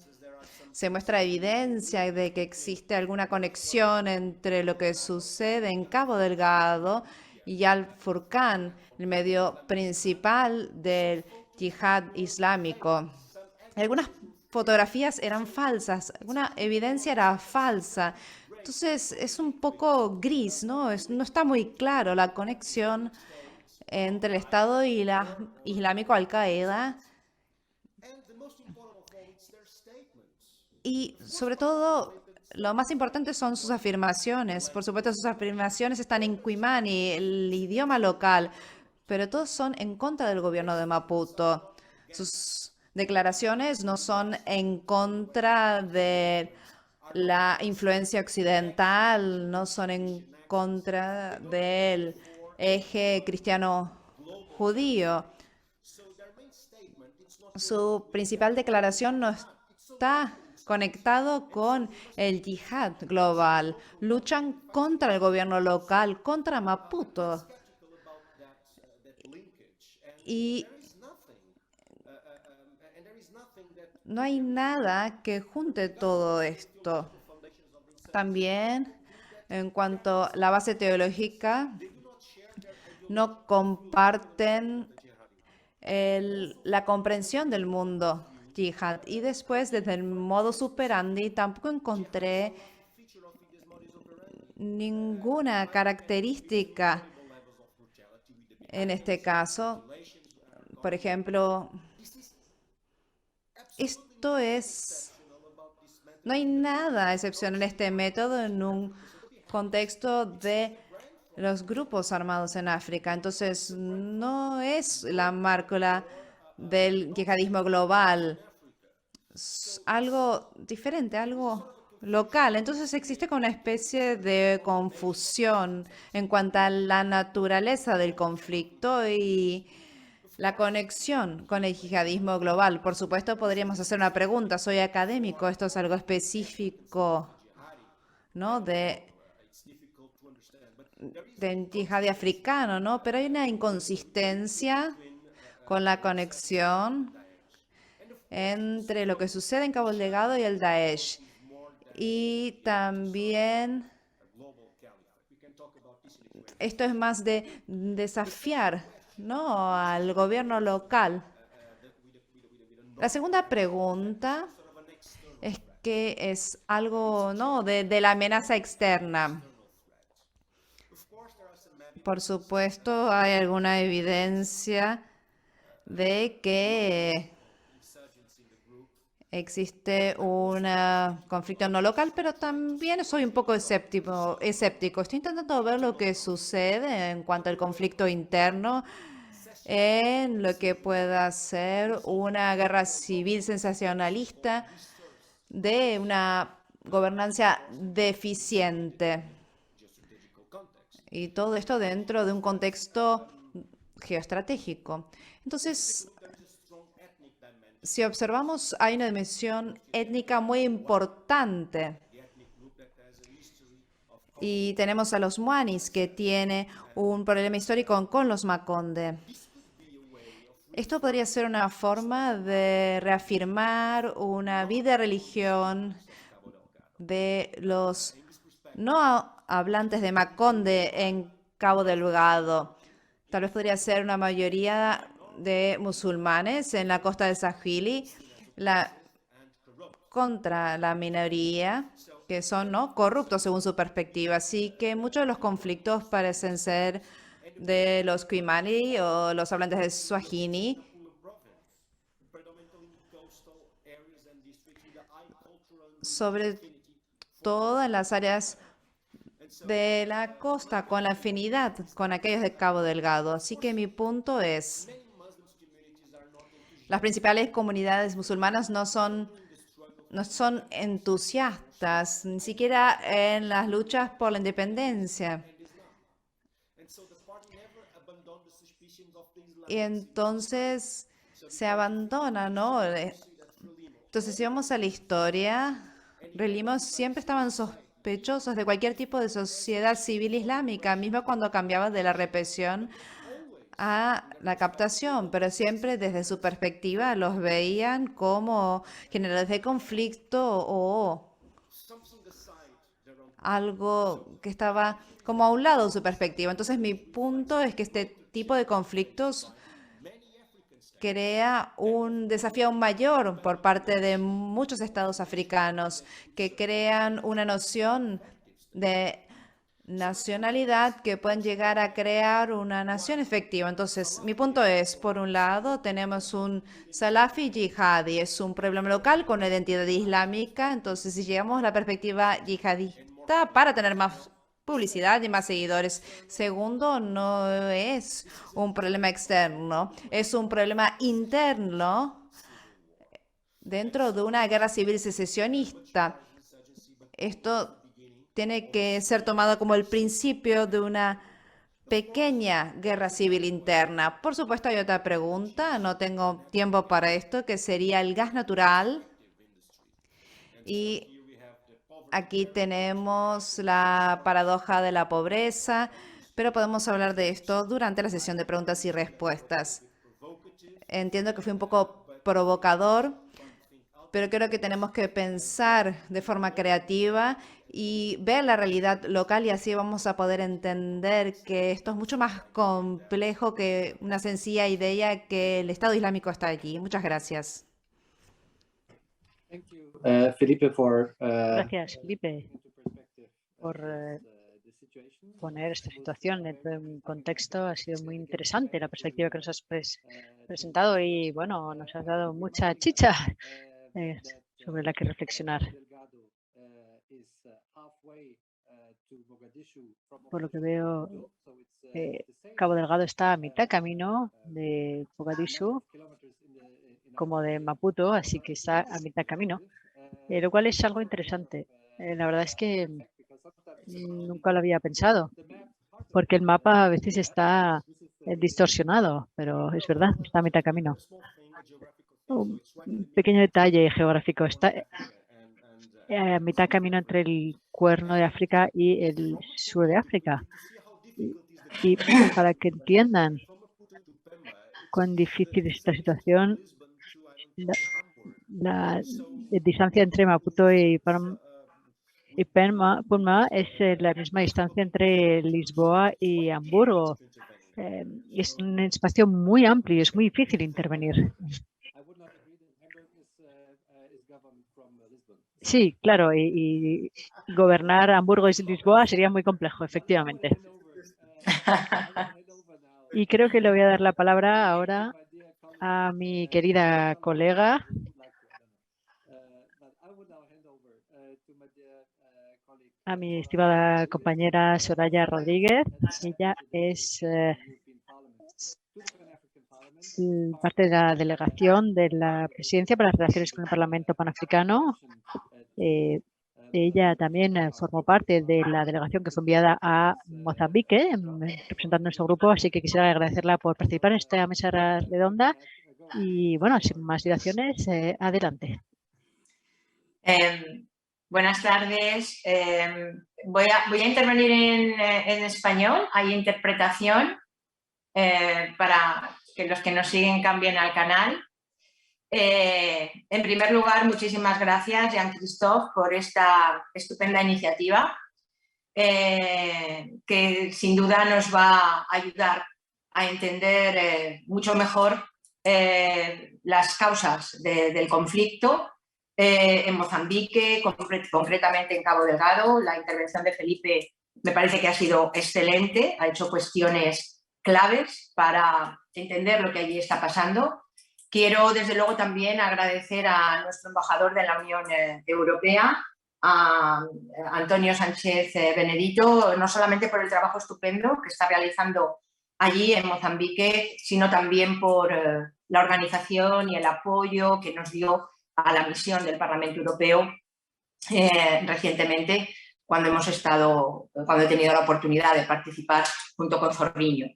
se muestra evidencia de que existe alguna conexión entre lo que sucede en Cabo Delgado y Al-Furqán, el medio principal del yihad islámico. Algunas fotografías eran falsas, alguna evidencia era falsa. Entonces es un poco gris, ¿no? No está muy claro la conexión entre el Estado Islámico Al-Qaeda y sobre todo lo más importante son sus afirmaciones. Por supuesto, sus afirmaciones están en Cuimani, el idioma local, pero todos son en contra del gobierno de Maputo. Sus declaraciones no son en contra de la influencia occidental, no son en contra del eje cristiano-judío. Su principal declaración no está conectado con el yihad global. Luchan contra el gobierno local, contra Maputo. Y no hay nada que junte todo esto. También, en cuanto a la base teológica, no comparten la comprensión del mundo yihad. Y después, desde el modus operandi, tampoco encontré ninguna característica en este caso. Por ejemplo, no hay nada excepcional en este método en un contexto de los grupos armados en África. Entonces, no es la márcola del yihadismo global. Es algo diferente, algo local. Entonces existe como una especie de confusión en cuanto a la naturaleza del conflicto y la conexión con el yihadismo global. Por supuesto, podríamos hacer una pregunta. Soy académico, esto es algo específico, ¿no? del yihad africano, ¿no? Pero hay una inconsistencia con la conexión entre lo que sucede en Cabo Delgado y el Daesh. Y también esto es más de desafiar, ¿no?, al gobierno local. La segunda pregunta es que es algo, ¿no?, de la amenaza externa. Por supuesto, hay alguna evidencia de que existe un conflicto no local, pero también soy un poco escéptico. Estoy intentando ver lo que sucede en cuanto al conflicto interno, en lo que pueda ser una guerra civil sensacionalista de una gobernanza deficiente. Y todo esto dentro de un contexto geoestratégico. Entonces, si observamos, hay una dimensión étnica muy importante. Y tenemos a los Muanis, que tiene un problema histórico con los Makonde. Esto podría ser una forma de reafirmar una vida de religión de los no hablantes de Makonde en Cabo Delgado. Tal vez podría ser una mayoría de musulmanes en la costa de Sahili. La contra la minoría, que son, ¿no?, corruptos según su perspectiva. Así que muchos de los conflictos parecen ser de los Kuimani o los hablantes de Swahili, sobre todo en las áreas de la costa, con la afinidad con aquellos de Cabo Delgado. Así que mi punto es, las principales comunidades musulmanas no son entusiastas, ni siquiera en las luchas por la independencia. Y entonces se abandona, ¿no? Entonces, si vamos a la historia, Relimo siempre estaban sospechosos de cualquier tipo de sociedad civil islámica, mismo cuando cambiaba de la represión a la captación, pero siempre desde su perspectiva los veían como generadores de conflicto o algo que estaba como a un lado de su perspectiva. Entonces, mi punto es que este tipo de conflictos crea un desafío aún mayor por parte de muchos estados africanos que crean una noción de nacionalidad que pueden llegar a crear una nación efectiva. Entonces, mi punto es, por un lado, tenemos un salafi yihadi, es un problema local con una identidad islámica. Entonces, si llegamos a la perspectiva yihadista para tener más publicidad y más seguidores. Segundo, no es un problema externo, es un problema interno dentro de una guerra civil secesionista. Esto tiene que ser tomado como el principio de una pequeña guerra civil interna. Por supuesto, hay otra pregunta, no tengo tiempo para esto, que sería el gas natural. Y aquí tenemos la paradoja de la pobreza, pero podemos hablar de esto durante la sesión de preguntas y respuestas. Entiendo que fui un poco provocador, pero creo que tenemos que pensar de forma creativa y ver la realidad local y así vamos a poder entender que esto es mucho más complejo que una sencilla idea que el Estado Islámico está allí. Muchas gracias. Felipe, Gracias, Felipe, por poner esta situación dentro de un contexto. Ha sido muy interesante la perspectiva que nos has presentado y, bueno, nos has dado mucha chicha sobre la que reflexionar. Por lo que veo, Cabo Delgado está a mitad camino de Mogadishu como de Maputo, así que está a mitad camino, lo cual es algo interesante. La verdad es que nunca lo había pensado, porque el mapa a veces está distorsionado, pero es verdad, está a mitad camino. Un pequeño detalle geográfico, está a mitad camino entre el Cuerno de África y el sur de África. Y para que entiendan cuán difícil es esta situación, la distancia entre Maputo y Puno es la misma distancia entre Lisboa y Hamburgo. Es un espacio muy amplio y es muy difícil intervenir. Sí, claro, y gobernar Hamburgo y Lisboa sería muy complejo, efectivamente. Y creo que le voy a dar la palabra ahora a mi querida colega, a mi estimada compañera Soraya Rodríguez. Ella es parte de la delegación de la Presidencia para las Relaciones con el Parlamento Panafricano. Ella también formó parte de la delegación que fue enviada a Mozambique, representando nuestro grupo, así que quisiera agradecerla por participar en esta mesa redonda. Y bueno, sin más dilaciones, adelante. Buenas tardes. Voy a intervenir en español. Hay interpretación para que los que nos siguen cambien al canal. En primer lugar, muchísimas gracias, Jean-Christophe, por esta estupenda iniciativa que sin duda nos va a ayudar a entender mucho mejor las causas del conflicto en Mozambique, concretamente en Cabo Delgado. La intervención de Felipe me parece que ha sido excelente, ha hecho cuestiones claves para entender lo que allí está pasando. Quiero, desde luego, también agradecer a nuestro embajador de la Unión Europea, a Antonio Sánchez Benedito, no solamente por el trabajo estupendo que está realizando allí en Mozambique, sino también por la organización y el apoyo que nos dio a la misión del Parlamento Europeo recientemente, cuando he tenido la oportunidad de participar junto con Zorriño.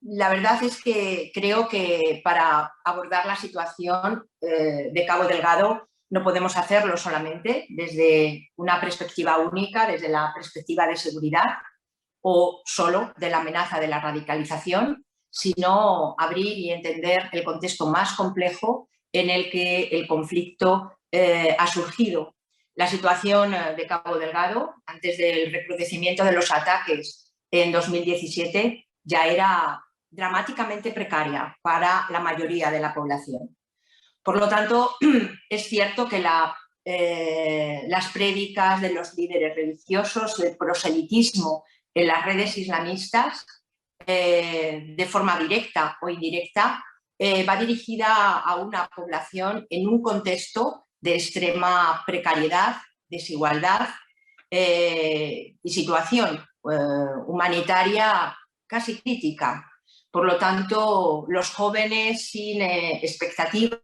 La verdad es que creo que para abordar la situación de Cabo Delgado no podemos hacerlo solamente desde una perspectiva única, desde la perspectiva de seguridad o solo de la amenaza de la radicalización, sino abrir y entender el contexto más complejo en el que el conflicto ha surgido. La situación de Cabo Delgado, antes del recrudecimiento de los ataques en 2017, ya era dramáticamente precaria para la mayoría de la población. Por lo tanto, es cierto que las prédicas de los líderes religiosos, el proselitismo en las redes islamistas, de forma directa o indirecta, va dirigida a una población en un contexto de extrema precariedad, desigualdad y situación humanitaria casi crítica. Por lo tanto, los jóvenes sin expectativas,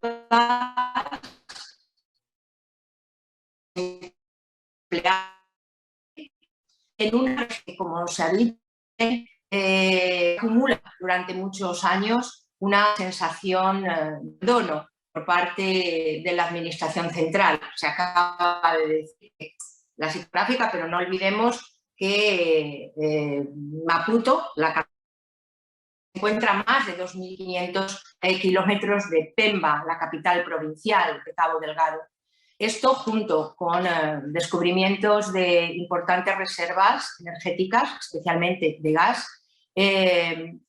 en una que, como se ha dicho, acumula durante muchos años una sensación de abandono por parte de la administración central. Se acaba de decir la psicográfica, pero no olvidemos que Maputo, la capital, se encuentra a más de 2.500 kilómetros de Pemba, la capital provincial de Cabo Delgado. Esto, junto con descubrimientos de importantes reservas energéticas, especialmente de gas,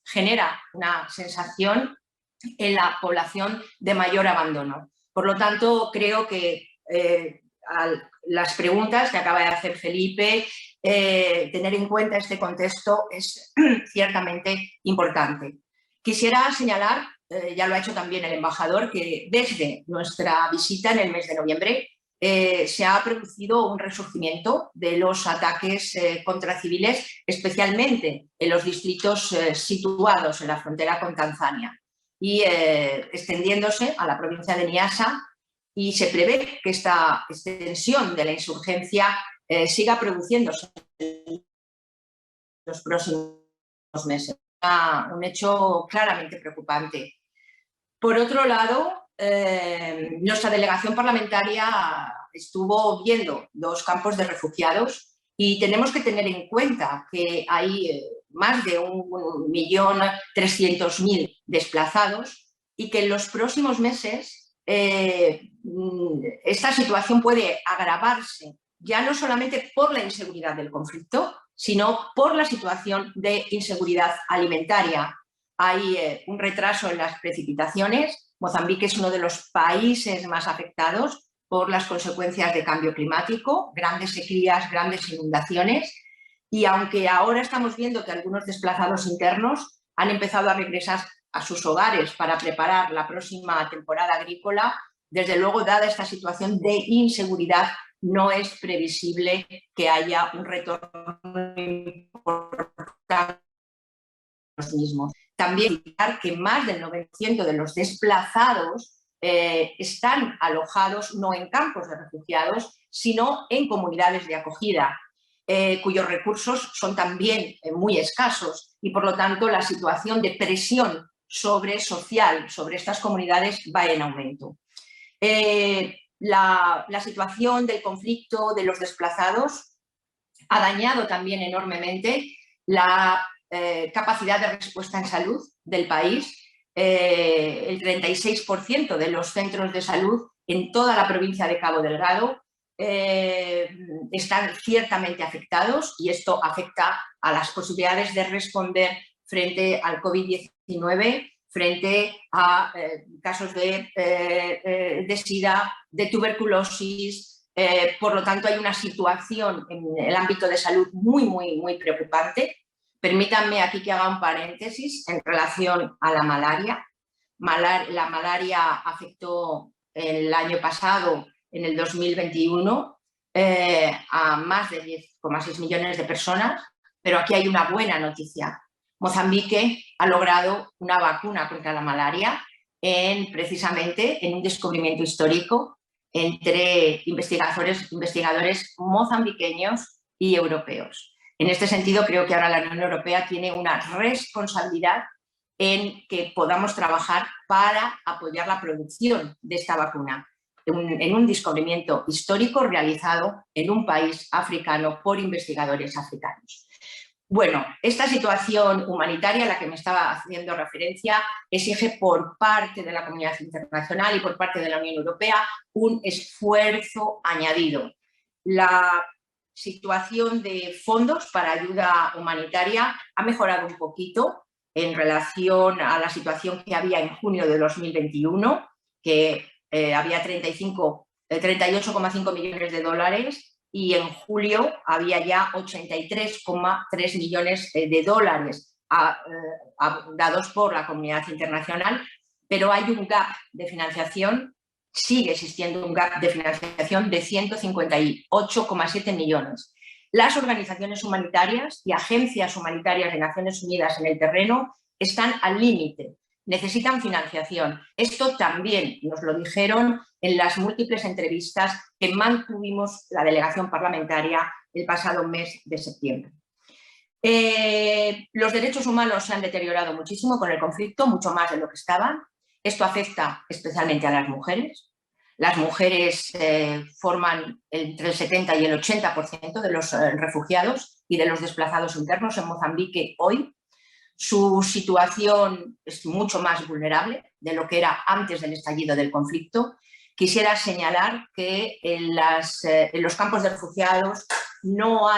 genera una sensación en la población de mayor abandono. Por lo tanto, creo que las preguntas que acaba de hacer Felipe, tener en cuenta este contexto es ciertamente importante. Quisiera señalar, ya lo ha hecho también el embajador, que desde nuestra visita en el mes de noviembre se ha producido un resurgimiento de los ataques contra civiles, especialmente en los distritos situados en la frontera con Tanzania y extendiéndose a la provincia de Niassa, y se prevé que esta extensión de la insurgencia siga produciéndose en los próximos meses. Un hecho claramente preocupante. Por otro lado, nuestra delegación parlamentaria estuvo viendo 2 campos de refugiados y tenemos que tener en cuenta que hay más de 1.300.000 desplazados y que en los próximos meses esta situación puede agravarse, ya no solamente por la inseguridad del conflicto, sino por la situación de inseguridad alimentaria. Hay un retraso en las precipitaciones. Mozambique es uno de los países más afectados por las consecuencias de cambio climático, grandes sequías, grandes inundaciones, y aunque ahora estamos viendo que algunos desplazados internos han empezado a regresar a sus hogares para preparar la próxima temporada agrícola, desde luego, dada esta situación de inseguridad, no es previsible que haya un retorno importante de los mismos. También indicar que más del 90% de los desplazados están alojados no en campos de refugiados, sino en comunidades de acogida, cuyos recursos son también muy escasos y, por lo tanto, la situación de presión social sobre estas comunidades va en aumento. La situación del conflicto de los desplazados ha dañado también enormemente la capacidad de respuesta en salud del país. El 36% de los centros de salud en toda la provincia de Cabo Delgado están ciertamente afectados, y esto afecta a las posibilidades de responder frente al COVID-19 frente a casos de SIDA, de tuberculosis. Por lo tanto, hay una situación en el ámbito de salud muy preocupante. Permítanme aquí que haga un paréntesis en relación a la malaria. La malaria afectó el año pasado, en el 2021, a más de 10,6 millones de personas, pero aquí hay una buena noticia. Mozambique ha logrado una vacuna contra la malaria precisamente en un descubrimiento histórico entre investigadores mozambiqueños y europeos. En este sentido, creo que ahora la Unión Europea tiene una responsabilidad en que podamos trabajar para apoyar la producción de esta vacuna en un descubrimiento histórico realizado en un país africano por investigadores africanos. Bueno, esta situación humanitaria a la que me estaba haciendo referencia exige por parte de la comunidad internacional y por parte de la Unión Europea un esfuerzo añadido. La situación de fondos para ayuda humanitaria ha mejorado un poquito en relación a la situación que había en junio de 2021, que había 38,5 millones de dólares y en julio había ya 83,3 millones de dólares dados por la comunidad internacional, pero hay un gap de financiación, sigue existiendo un gap de financiación de 158,7 millones. Las organizaciones humanitarias y agencias humanitarias de Naciones Unidas en el terreno están al límite, necesitan financiación. Esto también nos lo dijeron en las múltiples entrevistas que mantuvimos la delegación parlamentaria el pasado mes de septiembre. Los derechos humanos se han deteriorado muchísimo con el conflicto, mucho más de lo que estaban. Esto afecta especialmente a las mujeres. Las mujeres forman entre el 70 y el 80% de los refugiados y de los desplazados internos en Mozambique hoy. Su situación es mucho más vulnerable de lo que era antes del estallido del conflicto. Quisiera señalar que en los campos de refugiados no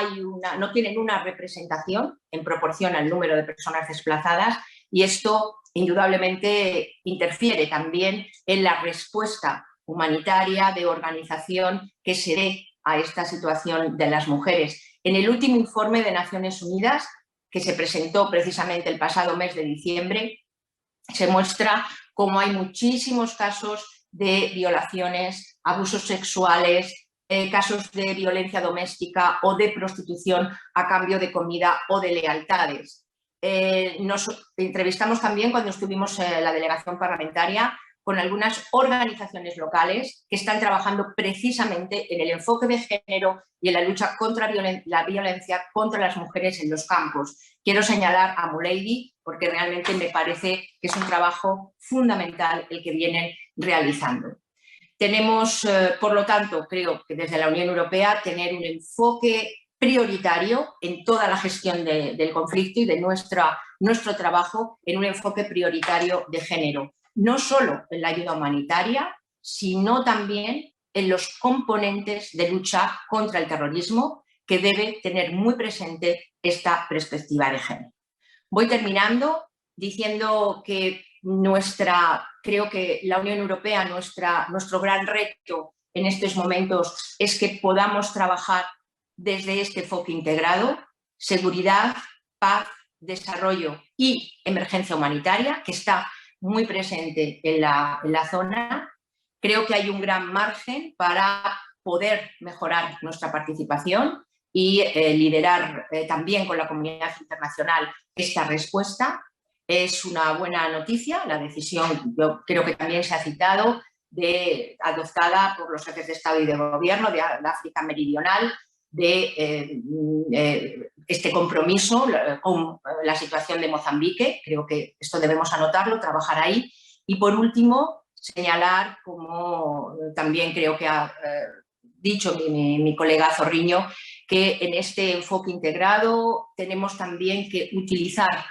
tienen una representación en proporción al número de personas desplazadas y esto indudablemente interfiere también en la respuesta humanitaria de organización que se dé a esta situación de las mujeres. En el último informe de Naciones Unidas, que se presentó precisamente el pasado mes de diciembre, se muestra cómo hay muchísimos casos de violaciones, abusos sexuales, casos de violencia doméstica o de prostitución a cambio de comida o de lealtades. Nos entrevistamos también cuando estuvimos en la delegación parlamentaria con algunas organizaciones locales que están trabajando precisamente en el enfoque de género y en la lucha contra la violencia contra las mujeres en los campos. Quiero señalar a Mulady porque realmente me parece que es un trabajo fundamental el que vienen realizando. Tenemos, por lo tanto, creo que desde la Unión Europea tener un enfoque prioritario en toda la gestión del conflicto y de nuestro trabajo en un enfoque prioritario de género. No solo en la ayuda humanitaria, sino también en los componentes de lucha contra el terrorismo, que debe tener muy presente esta perspectiva de género. Voy terminando diciendo que creo que la Unión Europea, nuestro gran reto en estos momentos es que podamos trabajar desde este enfoque integrado, seguridad, paz, desarrollo y emergencia humanitaria, que está muy presente en la zona. Creo que hay un gran margen para poder mejorar nuestra participación y liderar también con la comunidad internacional esta respuesta. Es una buena noticia la decisión, yo creo que también se ha citado, adoptada por los jefes de Estado y de Gobierno de África Meridional, de este compromiso con la situación de Mozambique. Creo que esto debemos anotarlo, trabajar ahí. Y por último, señalar, como también creo que ha dicho mi colega Zorriño, que en este enfoque integrado tenemos también que utilizar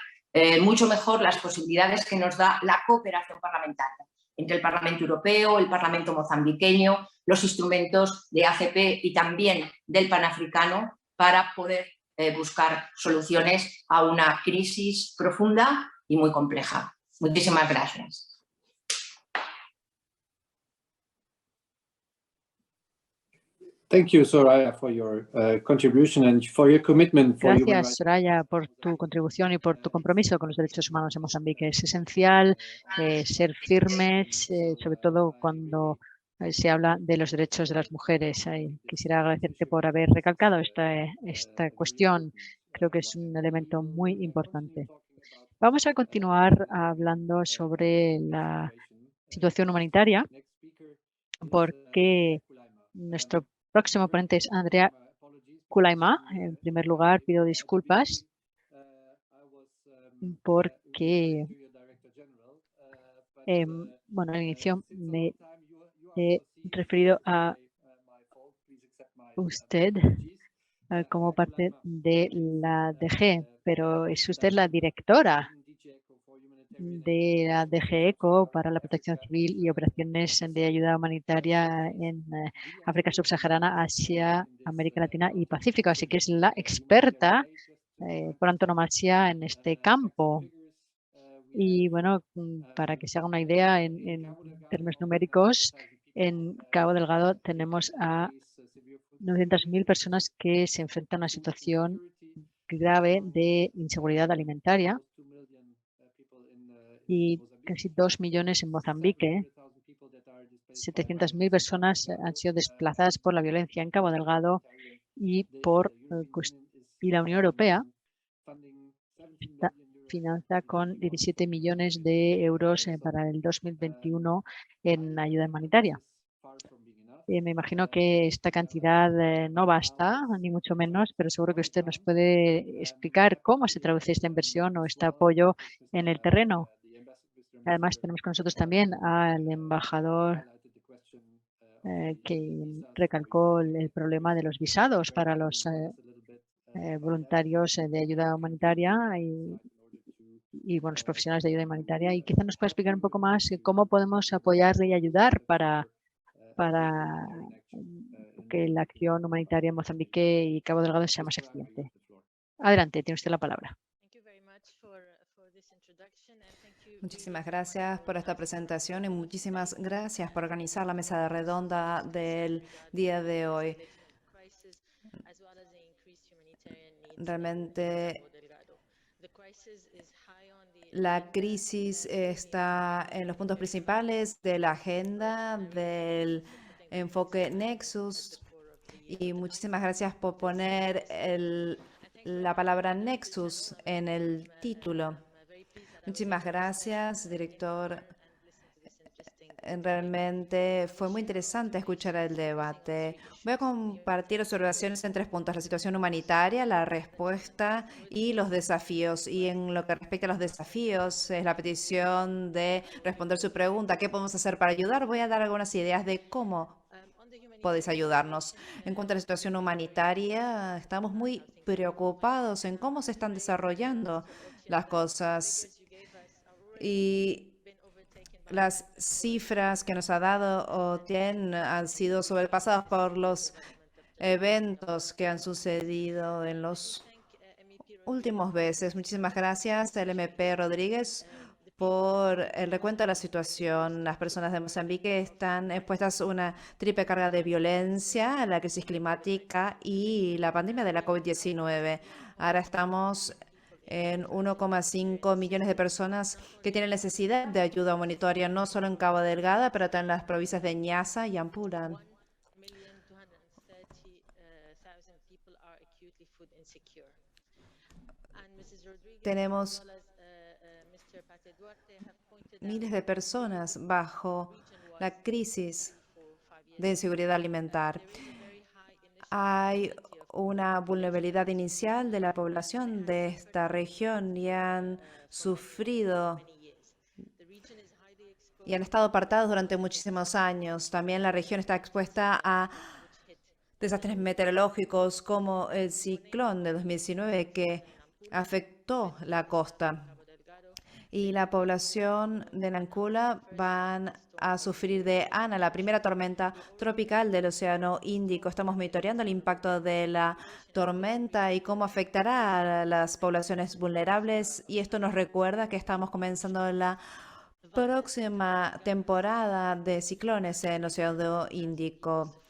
mucho mejor las posibilidades que nos da la cooperación parlamentaria entre el Parlamento Europeo, el Parlamento mozambiqueño, los instrumentos de ACP y también del Panafricano para poder buscar soluciones a una crisis profunda y muy compleja. Muchísimas gracias. Thank you, Soraya, for your contribution and for your commitment for human Gracias, rights. Soraya, por tu contribución y por tu compromiso con los derechos humanos en Mozambique. Es esencial ser firmes, sobre todo cuando se habla de los derechos de las mujeres. Quisiera agradecerte por haber recalcado esta cuestión. Creo que es un elemento muy importante. Vamos a continuar hablando sobre la situación humanitaria, porque nuestro próximo ponente es Andrea Kulaima. En primer lugar, pido disculpas porque, bueno, al inicio me he referido a usted como parte de la DG, pero es usted la directora de la DG ECO para la protección civil y operaciones de ayuda humanitaria en África subsahariana, Asia, América Latina y Pacífico. Así que es la experta por antonomasia en este campo. Y bueno, para que se haga una idea, en términos numéricos, en Cabo Delgado tenemos a 900.000 personas que se enfrentan a una situación grave de inseguridad alimentaria y casi 2 millones en Mozambique. 700.000 personas han sido desplazadas por la violencia en Cabo Delgado y la Unión Europea financia con 17 millones de euros para el 2021 en ayuda humanitaria. Me imagino que esta cantidad no basta, ni mucho menos, pero seguro que usted nos puede explicar cómo se traduce esta inversión o este apoyo en el terreno. Además, tenemos con nosotros también al embajador que recalcó el problema de los visados para los voluntarios de ayuda humanitaria y los profesionales de ayuda humanitaria. Y quizá nos pueda explicar un poco más cómo podemos apoyarle y ayudar para que la acción humanitaria en Mozambique y Cabo Delgado sea más eficiente. Adelante, tiene usted la palabra. Muchísimas gracias por esta presentación y muchísimas gracias por organizar la mesa de redonda del día de hoy. Realmente la crisis está en los puntos principales de la agenda del enfoque Nexus y muchísimas gracias por poner la palabra Nexus en el título. Muchísimas gracias, director. Realmente fue muy interesante escuchar el debate. Voy a compartir observaciones en 3 puntos: la situación humanitaria, la respuesta y los desafíos. Y en lo que respecta a los desafíos, es la petición de responder su pregunta: ¿qué podemos hacer para ayudar? Voy a dar algunas ideas de cómo podéis ayudarnos. En cuanto a la situación humanitaria, estamos muy preocupados en cómo se están desarrollando las cosas. Y las cifras que nos ha dado OTIEN han sido sobrepasadas por los eventos que han sucedido en los últimos meses. Muchísimas gracias al MP Rodríguez por el recuento de la situación. Las personas de Mozambique están expuestas a una triple carga de violencia, la crisis climática y la pandemia de la COVID-19. Ahora estamos en 1,5 millones de personas que tienen necesidad de ayuda humanitaria, no solo en Cabo Delgado, pero también en las provincias de Ñasa y Ampula. Tenemos miles de personas bajo la crisis de inseguridad alimentar. Hay una vulnerabilidad inicial de la población de esta región y han sufrido y han estado apartados durante muchísimos años. También la región está expuesta a desastres meteorológicos como el ciclón de 2019 que afectó la costa. y la población de Nancula van a sufrir de Ana, la primera tormenta tropical del Océano Índico. Estamos monitoreando el impacto de la tormenta y cómo afectará a las poblaciones vulnerables, y esto nos recuerda que estamos comenzando la próxima temporada de ciclones en el Océano Índico.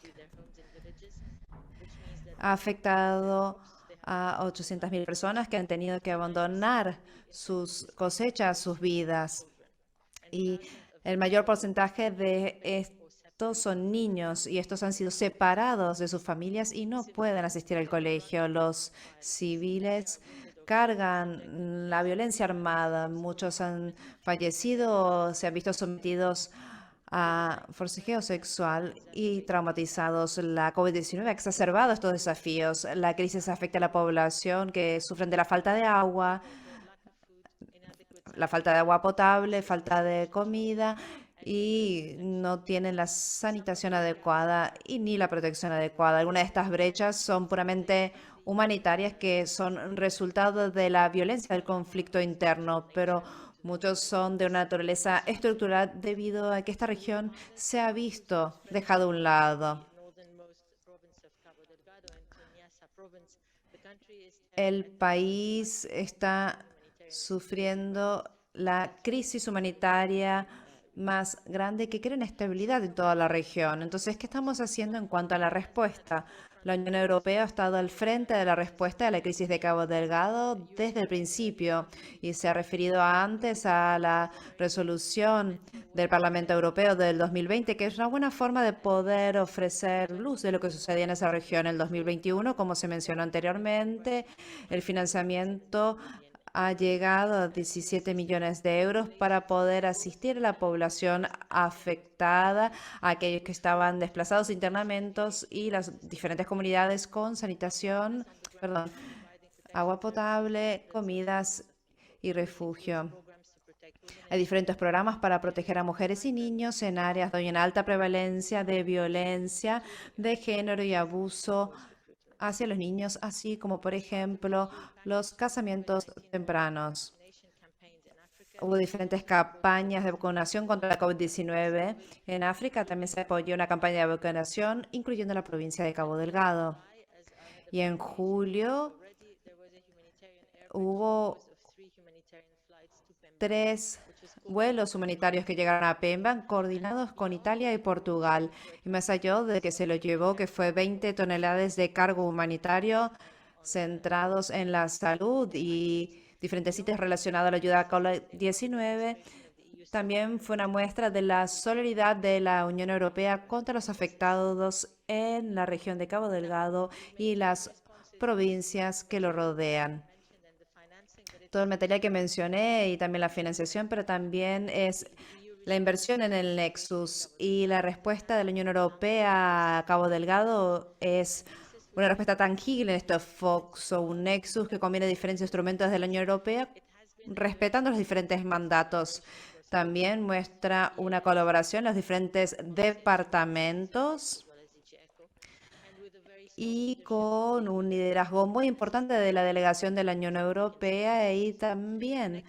Ha afectado a 800.000 personas que han tenido que abandonar sus cosechas, sus vidas. Y el mayor porcentaje de estos son niños, y estos han sido separados de sus familias y no pueden asistir al colegio. Los civiles cargan la violencia armada. Muchos han fallecido, se han visto sometidos a forcejeo sexual y traumatizados. La COVID-19 ha exacerbado estos desafíos. La crisis afecta a la población que sufren de la falta de agua potable, falta de comida, y no tienen la sanitación adecuada y ni la protección adecuada. Algunas de estas brechas son puramente humanitarias, que son resultado de la violencia del conflicto interno, pero muchos son de una naturaleza estructural debido a que esta región se ha visto dejada a un lado. El país está sufriendo la crisis humanitaria más grande, que crea inestabilidad en toda la región. Entonces, ¿qué estamos haciendo en cuanto a la respuesta? La Unión Europea ha estado al frente de la respuesta a la crisis de Cabo Delgado desde el principio, y se ha referido antes a la resolución del Parlamento Europeo del 2020, que es una buena forma de poder ofrecer luz de lo que sucedía en esa región. En el 2021, como se mencionó anteriormente, el financiamiento ha llegado a 17 millones de euros para poder asistir a la población afectada, a aquellos que estaban desplazados internamente y las diferentes comunidades con agua potable, comidas y refugio. Hay diferentes programas para proteger a mujeres y niños en áreas donde hay una alta prevalencia de violencia de género y abuso hacia los niños, así como, por ejemplo, los casamientos tempranos. Hubo diferentes campañas de vacunación contra la COVID-19. En África también se apoyó una campaña de vacunación, incluyendo la provincia de Cabo Delgado. Y en julio hubo 3 vuelos humanitarios que llegaron a Pemba, coordinados con Italia y Portugal. Y más allá de que se lo llevó, que fue 20 toneladas de cargo humanitario centrados en la salud y diferentes sitios relacionados a la ayuda a COVID-19, también fue una muestra de la solidaridad de la Unión Europea contra los afectados en la región de Cabo Delgado y las provincias que lo rodean. Todo el material que mencioné y también la financiación, pero también es la inversión en el Nexus, y la respuesta de la Unión Europea a Cabo Delgado es una respuesta tangible en este Foxo, un Nexus que combina diferentes instrumentos de la Unión Europea, respetando los diferentes mandatos. También muestra una colaboración en los diferentes departamentos y con un liderazgo muy importante de la delegación de la Unión Europea, y también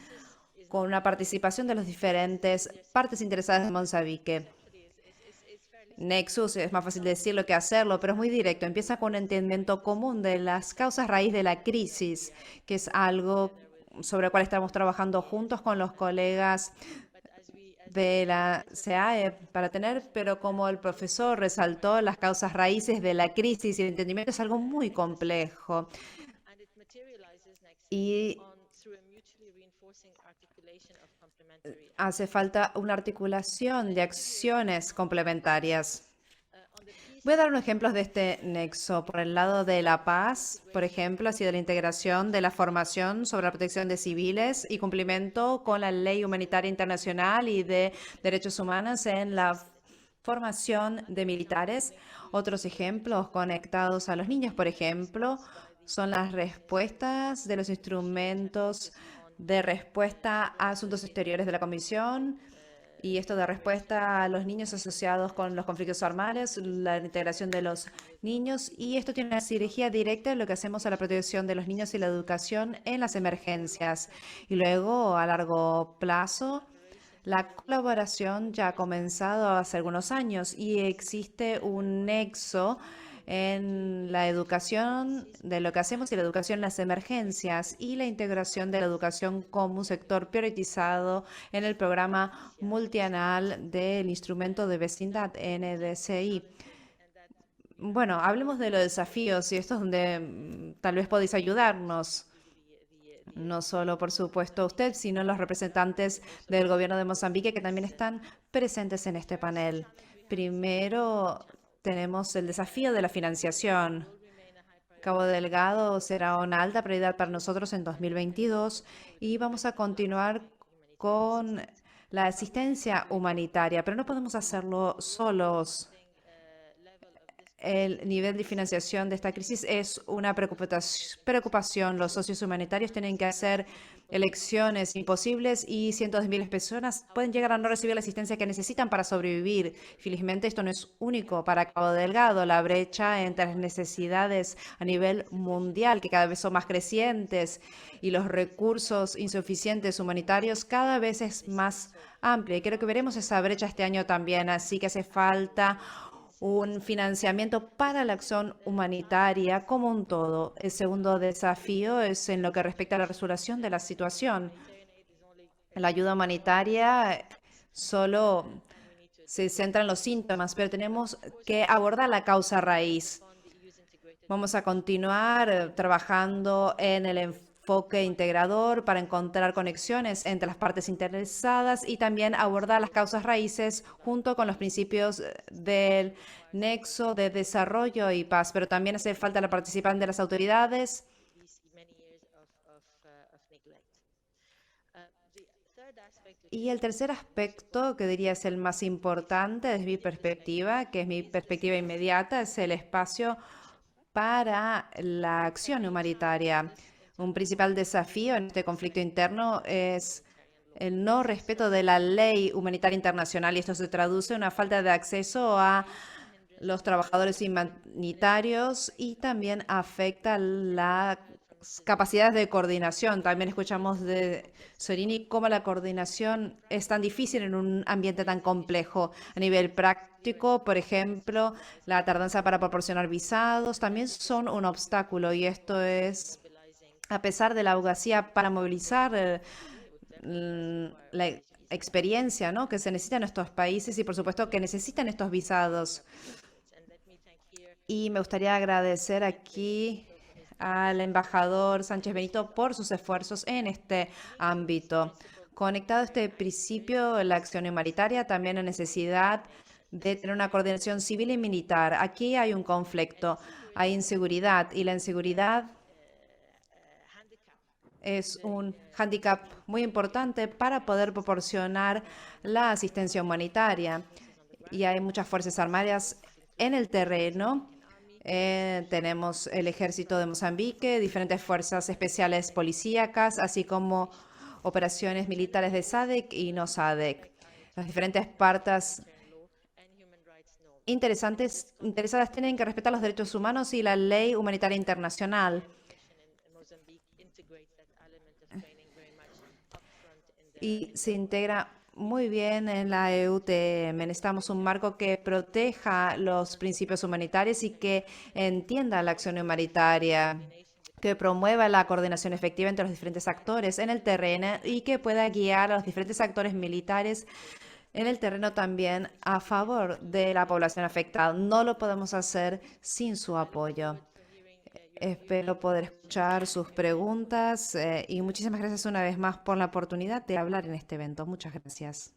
con una participación de las diferentes partes interesadas de Mozambique. Nexus es más fácil decirlo que hacerlo, pero es muy directo. Empieza con un entendimiento común de las causas raíz de la crisis, que es algo sobre el cual estamos trabajando juntos con los colegas de la CAE para tener, pero como el profesor resaltó, las causas raíces de la crisis y el entendimiento es algo muy complejo. Y hace falta una articulación de acciones complementarias. Voy a dar unos ejemplos de este nexo. Por el lado de la paz, por ejemplo, ha sido la integración de la formación sobre la protección de civiles y cumplimiento con la ley humanitaria internacional y de derechos humanos en la formación de militares. Otros ejemplos conectados a los niños, por ejemplo, son las respuestas de los instrumentos de respuesta a asuntos exteriores de la Comisión, Y esto da respuesta a los niños asociados con los conflictos armados, la integración de los niños, y esto tiene una sinergia directa en lo que hacemos a la protección de los niños y la educación en las emergencias. Y luego, a largo plazo, la colaboración ya ha comenzado hace algunos años y existe un nexo en la educación de lo que hacemos y la educación en las emergencias y la integración de la educación como un sector priorizado en el programa multianual del instrumento de vecindad NDCI. Bueno, hablemos de los desafíos y esto es donde tal vez podéis ayudarnos. No solo, por supuesto, usted, sino los representantes del gobierno de Mozambique que también están presentes en este panel. Primero, tenemos el desafío de la financiación. Cabo Delgado será una alta prioridad para nosotros en 2022 y vamos a continuar con la asistencia humanitaria, pero no podemos hacerlo solos. El nivel de financiación de esta crisis es una preocupación. Los socios humanitarios tienen que hacer elecciones imposibles y cientos de miles de personas pueden llegar a no recibir la asistencia que necesitan para sobrevivir. Felizmente, esto no es único para Cabo Delgado. La brecha entre las necesidades a nivel mundial, que cada vez son más crecientes, y los recursos insuficientes humanitarios cada vez es más amplia. Y creo que veremos esa brecha este año también. Así que hace falta un financiamiento para la acción humanitaria como un todo. El segundo desafío es en lo que respecta a la resolución de la situación. La ayuda humanitaria solo se centra en los síntomas, pero tenemos que abordar la causa raíz. Vamos a continuar trabajando en el enfoque integrador para encontrar conexiones entre las partes interesadas y también abordar las causas raíces junto con los principios del nexo de desarrollo y paz. Pero también hace falta la participación de las autoridades. Y el tercer aspecto, que diría es el más importante desde mi perspectiva, que es mi perspectiva inmediata, es el espacio para la acción humanitaria. Un principal desafío en este conflicto interno es el no respeto de la ley humanitaria internacional y esto se traduce en una falta de acceso a los trabajadores humanitarios y también afecta las capacidades de coordinación. También escuchamos de Sorini cómo la coordinación es tan difícil en un ambiente tan complejo. A nivel práctico, por ejemplo, la tardanza para proporcionar visados también son un obstáculo y esto es a pesar de la abogacía para movilizar la experiencia, ¿no?, que se necesita en estos países y por supuesto que necesitan estos visados. Y me gustaría agradecer aquí al embajador Sánchez Benito por sus esfuerzos en este ámbito. Conectado a este principio, la acción humanitaria, también la necesidad de tener una coordinación civil y militar. Aquí hay un conflicto, hay inseguridad y la inseguridad es un hándicap muy importante para poder proporcionar la asistencia humanitaria. Y hay muchas fuerzas armadas en el terreno. Tenemos el ejército de Mozambique, diferentes fuerzas especiales policíacas, así como operaciones militares de SADC y no SADC. Las diferentes partes interesadas tienen que respetar los derechos humanos y la ley humanitaria internacional. Y se integra muy bien en la EUTM. Necesitamos un marco que proteja los principios humanitarios y que entienda la acción humanitaria, que promueva la coordinación efectiva entre los diferentes actores en el terreno y que pueda guiar a los diferentes actores militares en el terreno también a favor de la población afectada. No lo podemos hacer sin su apoyo. Espero poder escuchar sus preguntas y muchísimas gracias una vez más por la oportunidad de hablar en este evento. Muchas gracias.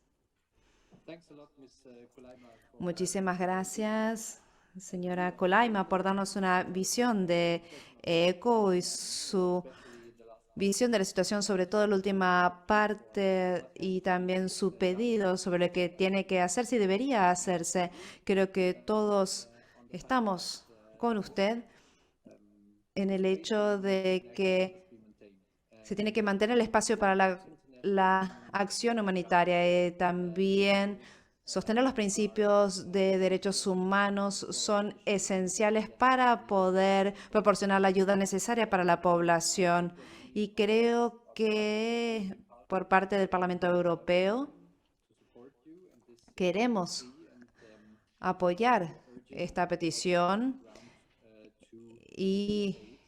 Muchísimas gracias, señora Colaima, por darnos una visión de ECO y su visión de la situación, sobre todo la última parte y también su pedido sobre lo que tiene que hacerse y debería hacerse. Creo que todos estamos con usted en el hecho de que se tiene que mantener el espacio para la la acción humanitaria y también sostener los principios de derechos humanos son esenciales para poder proporcionar la ayuda necesaria para la población. Y creo que por parte del Parlamento Europeo queremos apoyar esta petición y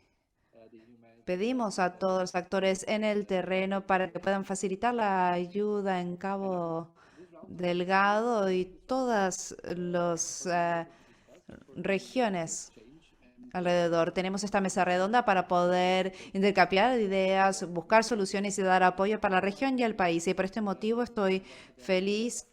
pedimos a todos los actores en el terreno para que puedan facilitar la ayuda en Cabo Delgado y todas las regiones alrededor. Tenemos esta mesa redonda para poder intercambiar ideas, buscar soluciones y dar apoyo para la región y al país. Y por este motivo estoy feliz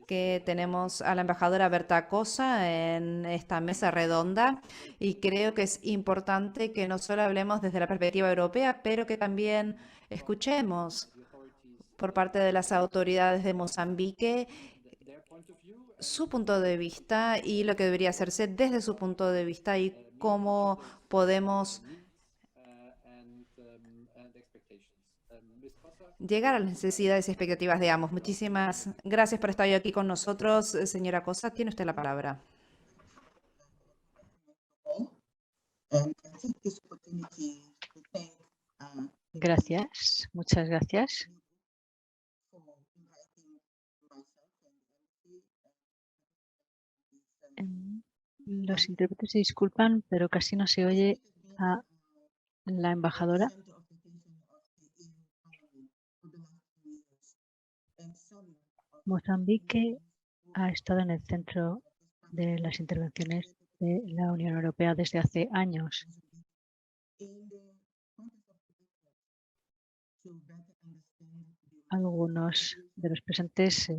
que tenemos a la embajadora Berta Cosa en esta mesa redonda y creo que es importante que no solo hablemos desde la perspectiva europea, pero que también escuchemos por parte de las autoridades de Mozambique su punto de vista y lo que debería hacerse desde su punto de vista y cómo podemos llegar a las necesidades y expectativas de ambos. Muchísimas gracias por estar hoy aquí con nosotros. Señora Cosa, tiene usted la palabra. Gracias, muchas gracias. Los intérpretes se disculpan, pero casi no se oye a la embajadora. Mozambique ha estado en el centro de las intervenciones de la Unión Europea desde hace años. Algunos de los presentes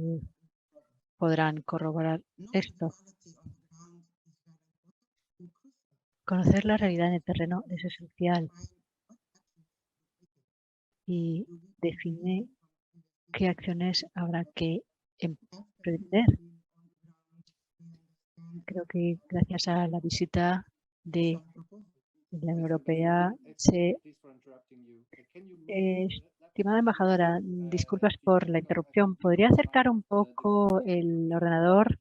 podrán corroborar esto. Conocer la realidad en el terreno es esencial y define qué acciones habrá que emprender. Creo que gracias a la visita de la Unión Europea estimada embajadora, disculpas por la interrupción. ¿Podría acercar un poco el ordenador?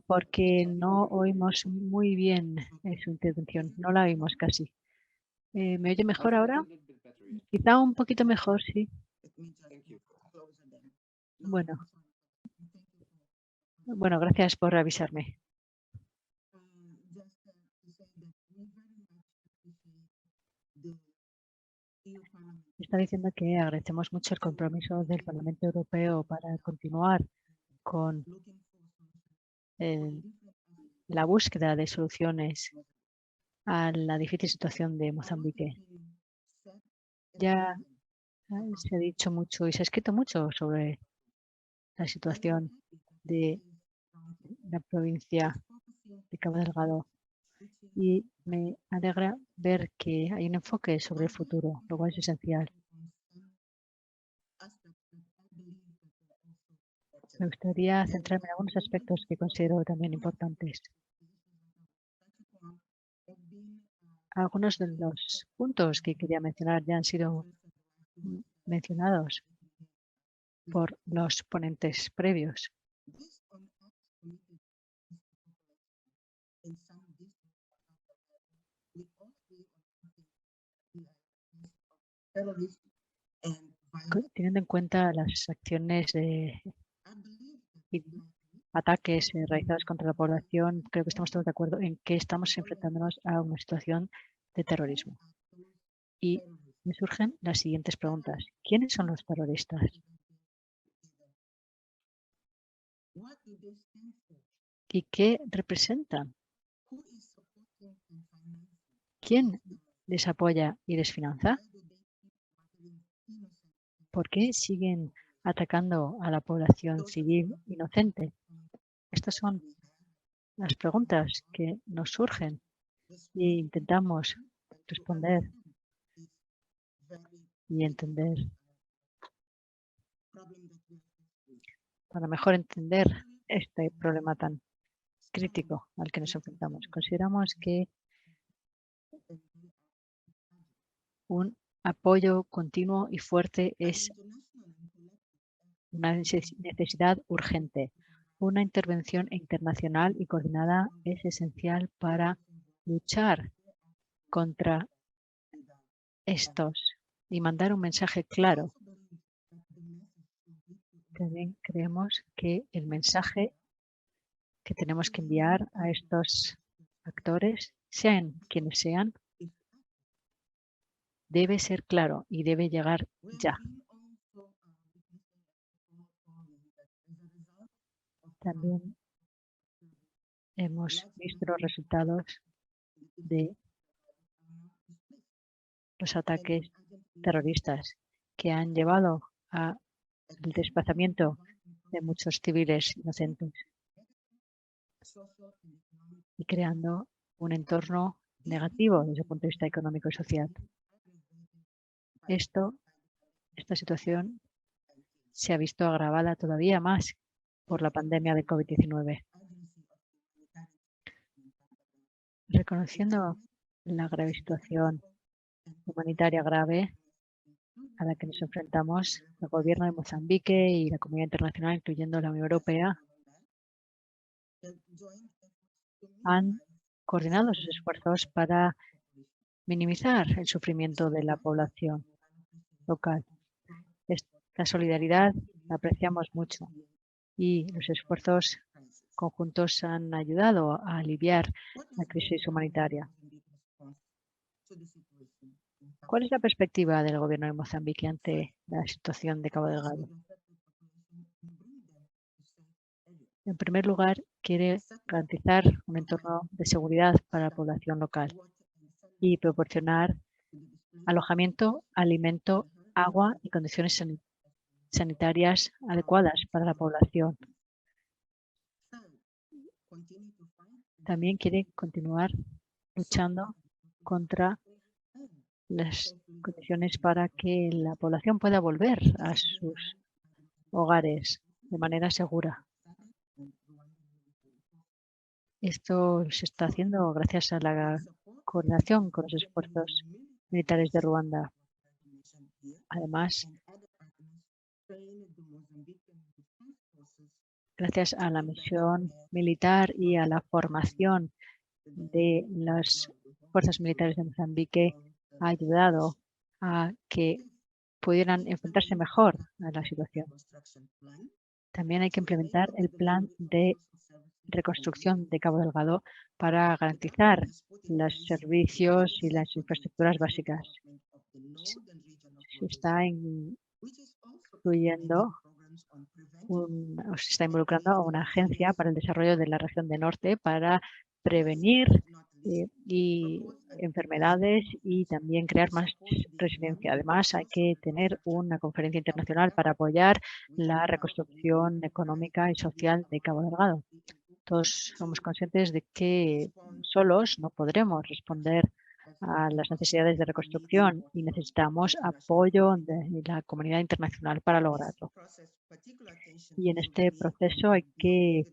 Porque no oímos muy bien su intervención. No la oímos casi. ¿Me oye mejor ahora? Quizá un poquito mejor, sí. Bueno, gracias por avisarme. Está diciendo que agradecemos mucho el compromiso del Parlamento Europeo para continuar con la búsqueda de soluciones a la difícil situación de Mozambique. Ya se ha dicho mucho y se ha escrito mucho sobre la situación de la provincia de Cabo Delgado y me alegra ver que hay un enfoque sobre el futuro, lo cual es esencial. Me gustaría centrarme en algunos aspectos que considero también importantes. Algunos de los puntos que quería mencionar ya han sido mencionados por los ponentes previos. Teniendo en cuenta las acciones y ataques realizados contra la población, creo que estamos todos de acuerdo en que estamos enfrentándonos a una situación de terrorismo. Y me surgen las siguientes preguntas. ¿Quiénes son los terroristas? ¿Y qué representan? ¿Quién les apoya y les financia? ¿Por qué siguen atacando a la población civil inocente? Estas son las preguntas que nos surgen e intentamos responder y entender para mejor entender este problema tan crítico al que nos enfrentamos. Consideramos que un apoyo continuo y fuerte es una necesidad urgente. Una intervención internacional y coordinada es esencial para luchar contra estos y mandar un mensaje claro. También creemos que el mensaje que tenemos que enviar a estos actores, sean quienes sean, debe ser claro y debe llegar ya. También hemos visto los resultados de los ataques terroristas que han llevado al desplazamiento de muchos civiles inocentes y creando un entorno negativo desde el punto de vista económico y social. Esta situación se ha visto agravada todavía más por la pandemia de COVID-19. Reconociendo la grave situación humanitaria grave a la que nos enfrentamos, el gobierno de Mozambique y la comunidad internacional, incluyendo la Unión Europea, han coordinado sus esfuerzos para minimizar el sufrimiento de la población local. Esta solidaridad la apreciamos mucho y los esfuerzos conjuntos han ayudado a aliviar la crisis humanitaria. ¿Cuál es la perspectiva del gobierno de Mozambique ante la situación de Cabo Delgado? En primer lugar, quiere garantizar un entorno de seguridad para la población local y proporcionar alojamiento, alimento, agua y condiciones sanitarias adecuadas para la población. También quiere continuar luchando contra las condiciones para que la población pueda volver a sus hogares de manera segura. Esto se está haciendo gracias a la coordinación con los esfuerzos militares de Ruanda. Además, gracias a la misión militar y a la formación de las fuerzas militares de Mozambique, ha ayudado a que pudieran enfrentarse mejor a la situación. También hay que implementar el plan de reconstrucción de Cabo Delgado para garantizar los servicios y las infraestructuras básicas. Se está involucrando a una agencia para el desarrollo de la región de Norte para prevenir y enfermedades y también crear más resiliencia. Además, hay que tener una conferencia internacional para apoyar la reconstrucción económica y social de Cabo Delgado. Todos somos conscientes de que solos no podremos responder a las necesidades de reconstrucción y necesitamos apoyo de la comunidad internacional para lograrlo. Y en este proceso hay que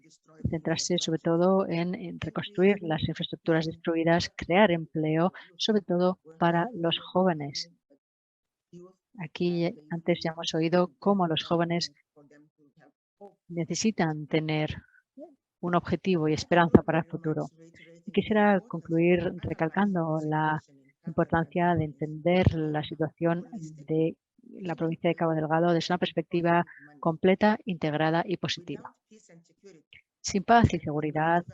centrarse sobre todo en reconstruir las infraestructuras destruidas, crear empleo, sobre todo para los jóvenes. Aquí antes ya hemos oído cómo los jóvenes necesitan tener un objetivo y esperanza para el futuro. Y quisiera concluir recalcando la importancia de entender la situación de la provincia de Cabo Delgado desde una perspectiva completa, integrada y positiva. Sin paz y seguridad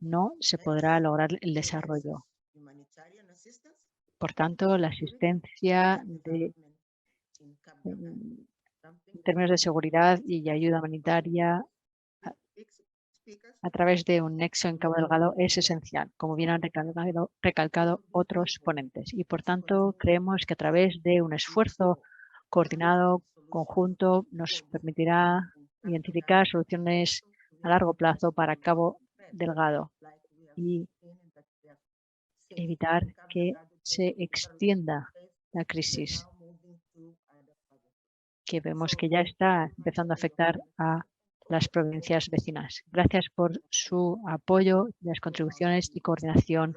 no se podrá lograr el desarrollo. Por tanto, la asistencia en términos de seguridad y ayuda humanitaria a través de un nexo en Cabo Delgado es esencial, como bien han recalcado otros ponentes. Y por tanto, creemos que a través de un esfuerzo coordinado, conjunto, nos permitirá identificar soluciones a largo plazo para Cabo Delgado y evitar que se extienda la crisis que vemos que ya está empezando a afectar a las provincias vecinas. Gracias por su apoyo, las contribuciones y coordinación,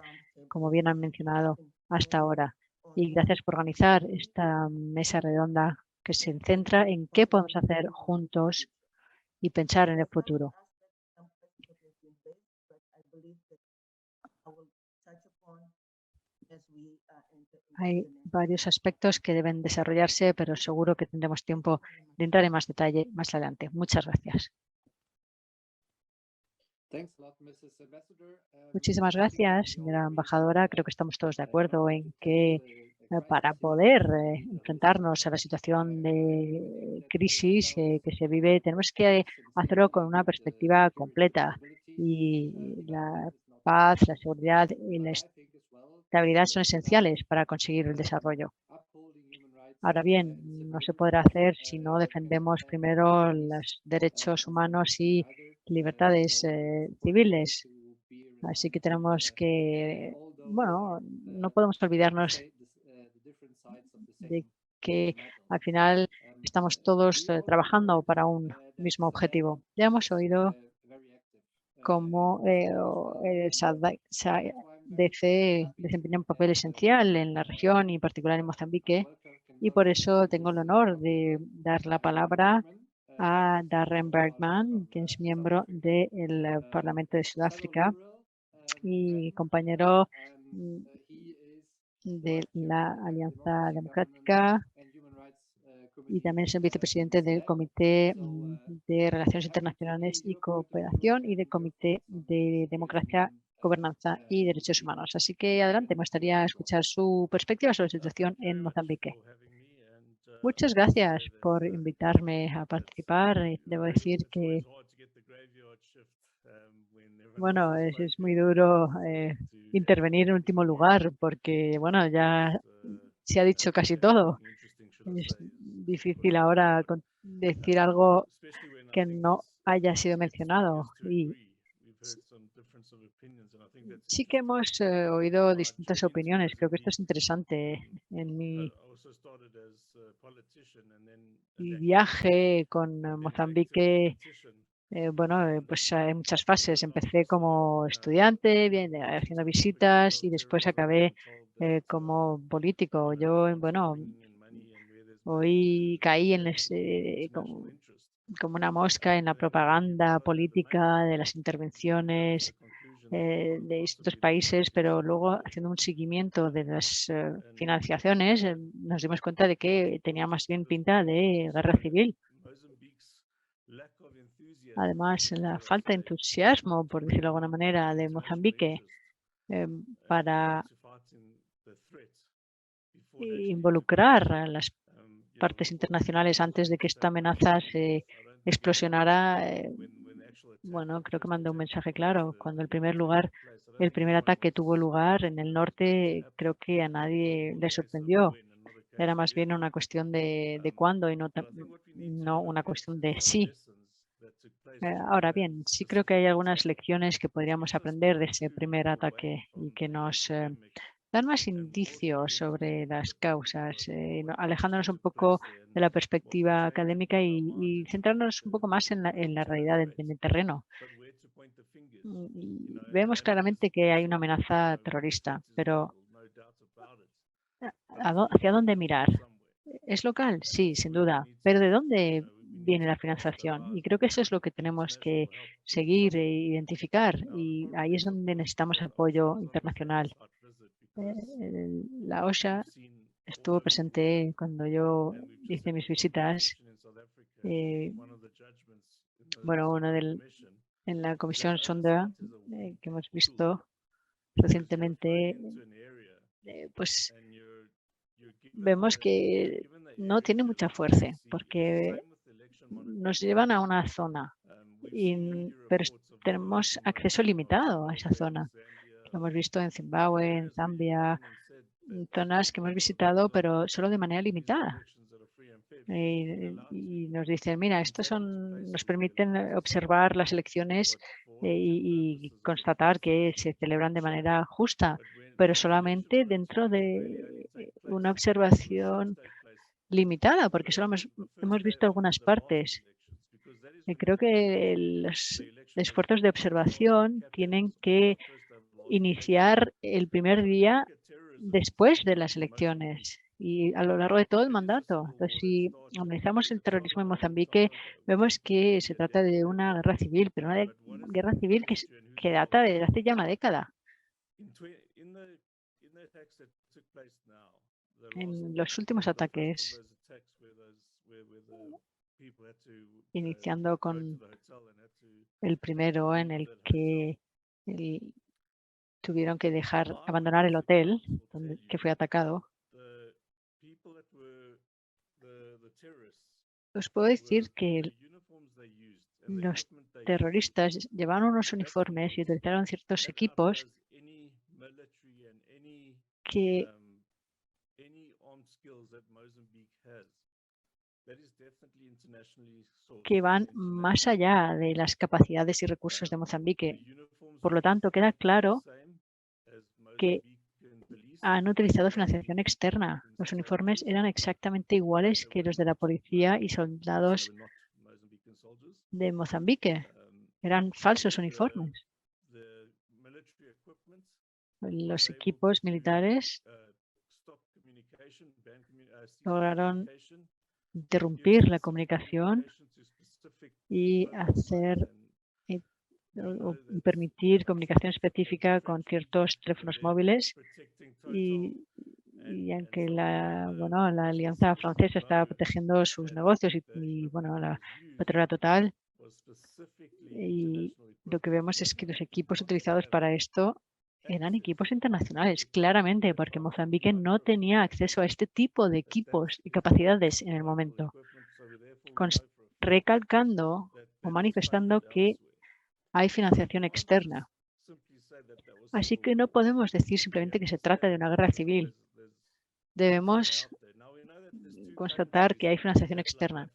como bien han mencionado hasta ahora. y gracias por organizar esta mesa redonda que se centra en qué podemos hacer juntos y pensar en el futuro. Hay varios aspectos que deben desarrollarse, pero seguro que tendremos tiempo de entrar en más detalle más adelante. Muchas gracias. Muchísimas gracias, señora embajadora. Creo que estamos todos de acuerdo en que para poder enfrentarnos a la situación de crisis que se vive, tenemos que hacerlo con una perspectiva completa. Y la paz, la seguridad y la estabilidad son esenciales para conseguir el desarrollo. Ahora bien, no se podrá hacer si no defendemos primero los derechos humanos y libertades civiles. Así que tenemos que, bueno, no podemos olvidarnos de que al final estamos todos trabajando para un mismo objetivo. Ya hemos oído cómo el SADC desempeña un papel esencial en la región y en particular en Mozambique, y por eso tengo el honor de dar la palabra a Darren Bergman, que es miembro del Parlamento de Sudáfrica y compañero de la Alianza Democrática, y también es el vicepresidente del Comité de Relaciones Internacionales y Cooperación y del Comité de Democracia, Gobernanza y Derechos Humanos. Así que adelante, me gustaría escuchar su perspectiva sobre la situación en Mozambique. Muchas gracias por invitarme a participar. Debo decir que, bueno, es muy duro intervenir en último lugar porque, bueno, ya se ha dicho casi todo. Es difícil ahora decir algo que no haya sido mencionado. Y sí que hemos oído distintas opiniones. Creo que esto es interesante. En mi viaje con Mozambique, pues hay muchas fases. Empecé como estudiante, haciendo visitas, y después acabé como político. Yo, bueno, hoy caí en como una mosca en la propaganda política de las intervenciones de distintos países, pero luego haciendo un seguimiento de las financiaciones nos dimos cuenta de que tenía más bien pinta de guerra civil. Además, la falta de entusiasmo, por decirlo de alguna manera, de Mozambique para involucrar a las partes internacionales antes de que esta amenaza se explosionara, bueno, creo que mandó un mensaje claro. Cuando el primer ataque tuvo lugar en el norte, creo que a nadie le sorprendió. Era más bien una cuestión de cuándo y no una cuestión de sí. Ahora bien, sí creo que hay algunas lecciones que podríamos aprender de ese primer ataque y que nos dan más indicios sobre las causas, alejándonos un poco de la perspectiva académica y centrándonos un poco más en la realidad en el terreno. Y vemos claramente que hay una amenaza terrorista, pero ¿hacia dónde mirar? ¿Es local? Sí, sin duda. Pero ¿de dónde viene la financiación? Y creo que eso es lo que tenemos que seguir e identificar. Y ahí es donde necesitamos apoyo internacional. La OSHA estuvo presente cuando yo hice mis visitas. Bueno, en la comisión Sonda que hemos visto recientemente, pues vemos que no tiene mucha fuerza porque nos llevan a una zona, pero tenemos acceso limitado a esa zona. Lo hemos visto en Zimbabue, en Zambia, zonas que hemos visitado, pero solo de manera limitada. Y nos dicen, mira, nos permiten observar las elecciones y constatar que se celebran de manera justa, pero solamente dentro de una observación limitada, porque solo hemos visto algunas partes. Creo que los esfuerzos de observación tienen que iniciar el primer día después de las elecciones y a lo largo de todo el mandato. Entonces, si analizamos el terrorismo en Mozambique, vemos que se trata de una guerra civil, pero una guerra civil que data de hace ya una década. En los últimos ataques, iniciando con el primero en el que tuvieron que abandonar el hotel que fue atacado, os puedo decir que los terroristas llevaban unos uniformes y utilizaron ciertos equipos que van más allá de las capacidades y recursos de Mozambique. Por lo tanto, queda claro que han utilizado financiación externa. Los uniformes eran exactamente iguales que los de la policía y soldados de Mozambique. Eran falsos uniformes. Los equipos militares lograron interrumpir la comunicación y permitir comunicación específica con ciertos teléfonos móviles y aunque la Alianza Francesa estaba protegiendo sus negocios y la petrolera Total, y lo que vemos es que los equipos utilizados para esto eran equipos internacionales, claramente, porque Mozambique no tenía acceso a este tipo de equipos y capacidades en el momento, recalcando o manifestando que hay financiación externa. Así que no podemos decir simplemente que se trata de una guerra civil. Debemos constatar que hay financiación externa.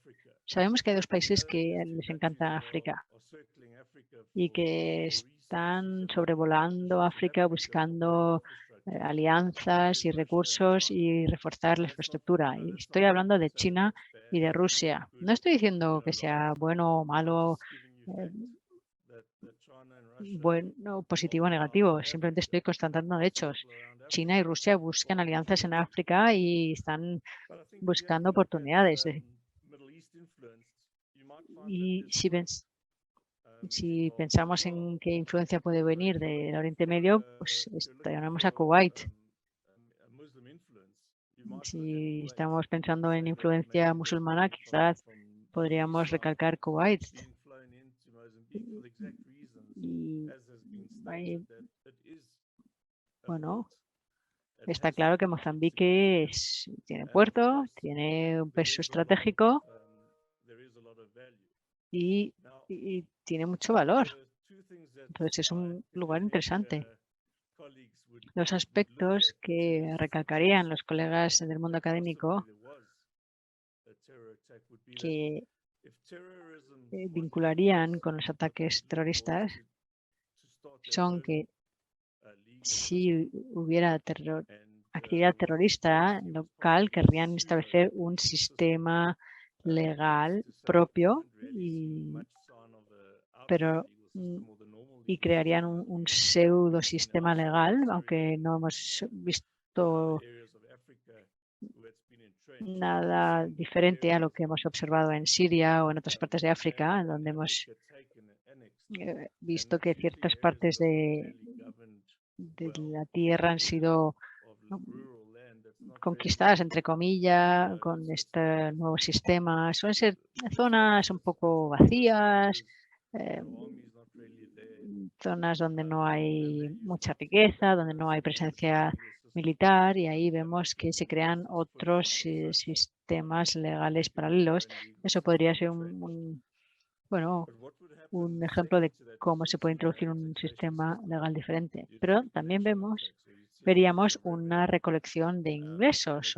Sabemos que hay dos países que les encanta África y que están sobrevolando África buscando alianzas y recursos y reforzar la infraestructura. Y estoy hablando de China y de Rusia. No estoy diciendo que sea bueno o malo, bueno, positivo o negativo. Simplemente estoy constatando hechos. China y Rusia buscan alianzas en África y están buscando oportunidades. Y si pensamos en qué influencia puede venir del Oriente Medio, pues tenemos a Kuwait. Si estamos pensando en influencia musulmana, quizás podríamos recalcar Kuwait. Está claro que Mozambique tiene puerto, tiene un peso estratégico y tiene mucho valor. Entonces es un lugar interesante. Los aspectos que recalcarían los colegas del mundo académico que vincularían con los ataques terroristas son que si hubiera actividad terrorista local, querrían establecer un sistema legal propio y crearían un pseudo sistema legal, aunque no hemos visto nada diferente a lo que hemos observado en Siria o en otras partes de África, donde hemos visto que ciertas partes de la tierra han sido conquistadas, entre comillas, con este nuevo sistema. Suelen ser zonas un poco vacías, zonas donde no hay mucha riqueza, donde no hay presencia militar, y ahí vemos que se crean otros sistemas legales paralelos. Eso podría ser un ejemplo de cómo se puede introducir un sistema legal diferente. Pero también veríamos una recolección de ingresos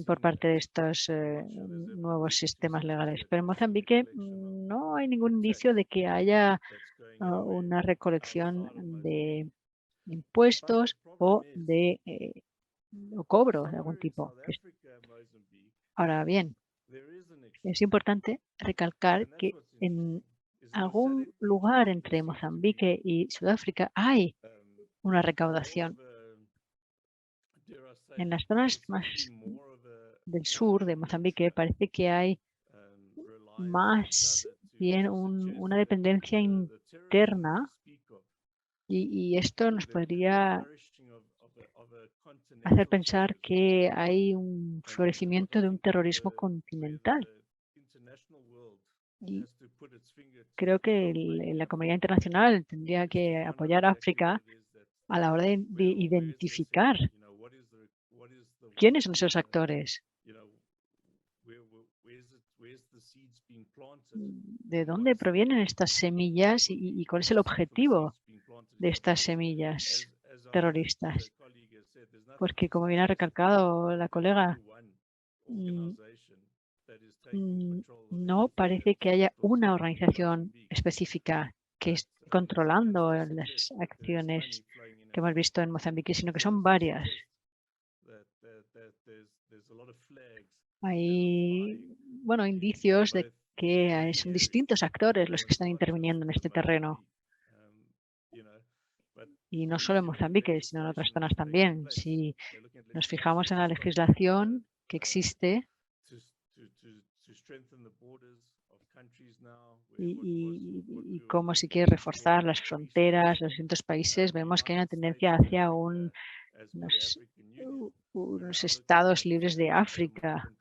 por parte de estos nuevos sistemas legales. Pero en Mozambique no hay ningún indicio de que haya una recolección de impuestos o de cobro de algún tipo. Ahora bien, es importante recalcar que en algún lugar entre Mozambique y Sudáfrica hay una recaudación En las zonas más del sur de Mozambique parece que hay más bien una dependencia interna y esto nos podría hacer pensar que hay un florecimiento de un terrorismo continental. Y creo que la comunidad internacional tendría que apoyar a África a la hora de identificar quiénes son esos actores, de dónde provienen estas semillas y cuál es el objetivo de estas semillas terroristas. Porque, como bien ha recalcado la colega, no parece que haya una organización específica que esté controlando las acciones que hemos visto en Mozambique, sino que son varias. Hay, indicios de que son distintos actores los que están interviniendo en este terreno. Y no solo en Mozambique, sino en otras zonas también. Si nos fijamos en la legislación que existe y cómo se quiere reforzar las fronteras de los distintos países, vemos que hay una tendencia hacia unos estados libres de África,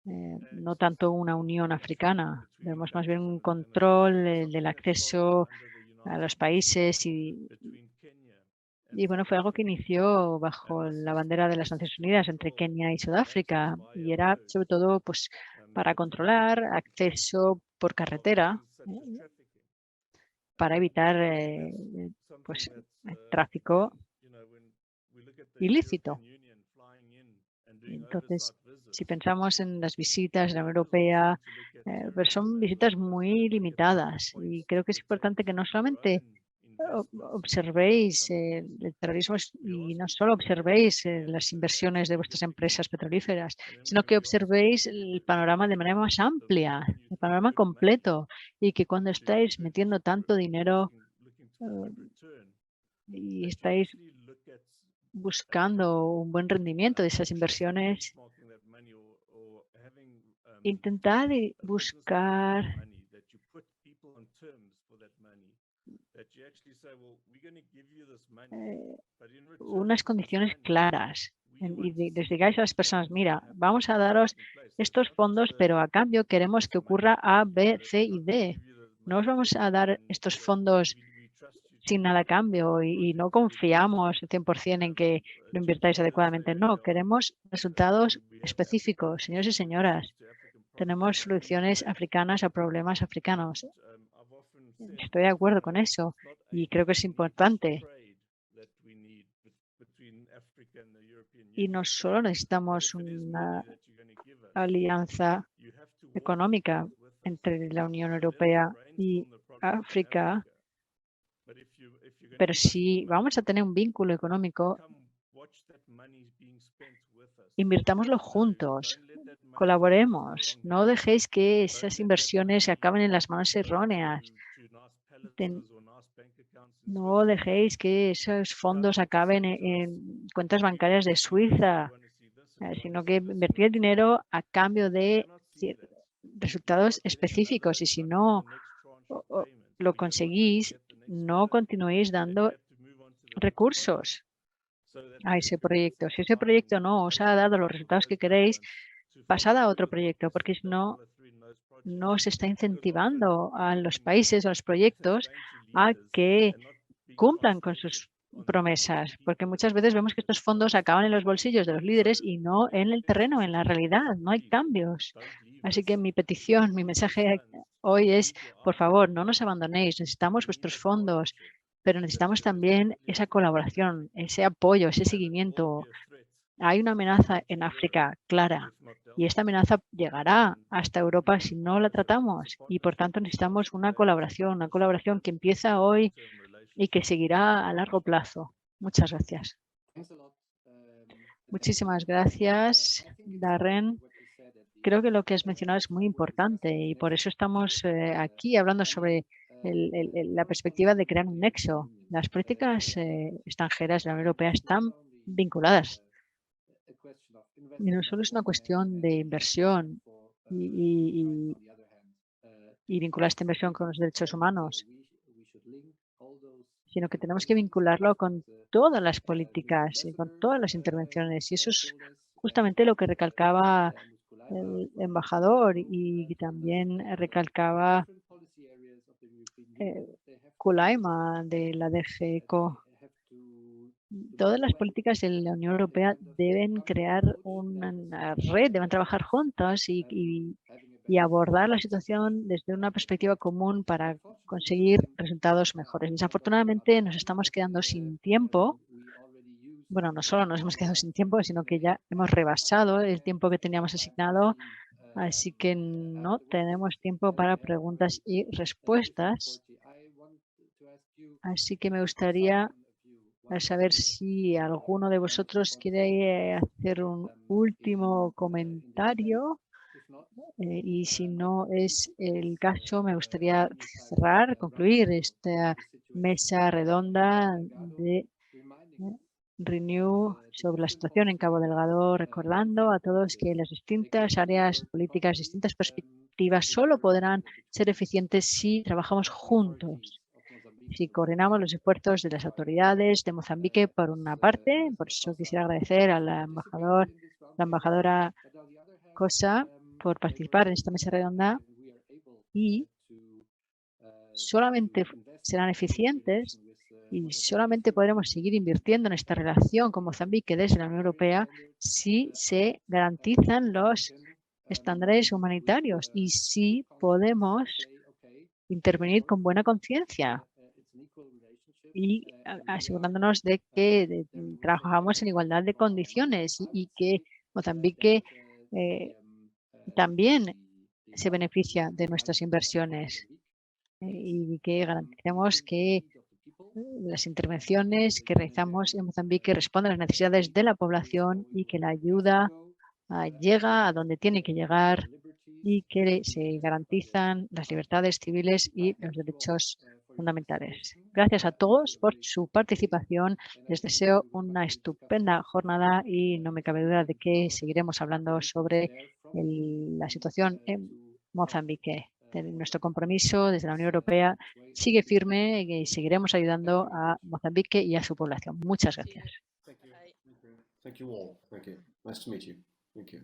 no tanto una unión africana. Vemos más bien un control del acceso a los países y bueno, fue algo que inició bajo la bandera de las Naciones Unidas entre Kenia y Sudáfrica y era sobre todo pues para controlar acceso por carretera para evitar pues el tráfico ilícito. Entonces, si pensamos en las visitas de la Unión Europea, pues son visitas muy limitadas y creo que es importante que no solamente observéis el terrorismo y no solo observéis las inversiones de vuestras empresas petrolíferas, sino que observéis el panorama de manera más amplia, el panorama completo, y que cuando estáis metiendo tanto dinero y estáis buscando un buen rendimiento de esas inversiones, intentad buscar unas condiciones claras y les digáis a las personas, mira, vamos a daros estos fondos, pero a cambio queremos que ocurra A, B, C y D. No os vamos a dar estos fondos sin nada a cambio y no confiamos 100% en que lo invirtáis adecuadamente. No, queremos resultados específicos, señores y señoras. Tenemos soluciones africanas a problemas africanos. Estoy de acuerdo con eso y creo que es importante. Y no solo necesitamos una alianza económica entre la Unión Europea y África, pero si vamos a tener un vínculo económico, invirtámoslo juntos, colaboremos, no dejéis que esas inversiones acaben en las manos erróneas. No dejéis que esos fondos acaben en cuentas bancarias de Suiza, sino que invertir el dinero a cambio de resultados específicos. Y si no lo conseguís, no continuéis dando recursos a ese proyecto. Si ese proyecto no os ha dado los resultados que queréis, pasad a otro proyecto, porque si no, no se está incentivando a los países, a los proyectos, a que cumplan con sus promesas, porque muchas veces vemos que estos fondos acaban en los bolsillos de los líderes y no en el terreno, en la realidad, no hay cambios. Así que mi petición, mi mensaje hoy es, por favor, no nos abandonéis, necesitamos vuestros fondos, pero necesitamos también esa colaboración, ese apoyo, ese seguimiento. Hay una amenaza en África clara y esta amenaza llegará hasta Europa si no la tratamos y por tanto necesitamos una colaboración que empieza hoy y que seguirá a largo plazo. Muchas gracias. Muchísimas gracias, Darren. Creo que lo que has mencionado es muy importante y por eso estamos aquí hablando sobre la perspectiva de crear un nexo. Las políticas extranjeras de la Unión Europea están vinculadas Y no solo es una cuestión de inversión y vincular esta inversión con los derechos humanos, sino que tenemos que vincularlo con todas las políticas y con todas las intervenciones. Y eso es justamente lo que recalcaba el embajador y también recalcaba Kulaima de la DG ECO. Todas las políticas de la Unión Europea deben crear una red, deben trabajar juntas y abordar la situación desde una perspectiva común para conseguir resultados mejores. Desafortunadamente nos estamos quedando sin tiempo. Bueno, no solo nos hemos quedado sin tiempo, sino que ya hemos rebasado el tiempo que teníamos asignado, así que no tenemos tiempo para preguntas y respuestas. Así que me gustaría saber si alguno de vosotros quiere hacer un último comentario. Y si no es el caso, me gustaría concluir esta mesa redonda de Renew sobre la situación en Cabo Delgado, recordando a todos que las distintas áreas políticas, distintas perspectivas, solo podrán ser eficientes si trabajamos juntos, si coordinamos los esfuerzos de las autoridades de Mozambique por una parte. Por eso quisiera agradecer al embajador, la embajadora Cosa, por participar en esta mesa redonda, y solamente serán eficientes y solamente podremos seguir invirtiendo en esta relación con Mozambique desde la Unión Europea si se garantizan los estándares humanitarios y si podemos intervenir con buena conciencia y asegurándonos de que trabajamos en igualdad de condiciones y que Mozambique también se beneficia de nuestras inversiones y que garanticemos que las intervenciones que realizamos en Mozambique responden a las necesidades de la población y que la ayuda llega a donde tiene que llegar y que se garantizan las libertades civiles y los derechos fundamentales. Gracias a todos por su participación. Les deseo una estupenda jornada y no me cabe duda de que seguiremos hablando sobre la situación en Mozambique. Nuestro compromiso desde la Unión Europea sigue firme y seguiremos ayudando a Mozambique y a su población. Muchas gracias. Thank you all. Thank you. Nice to meet you. Thank you.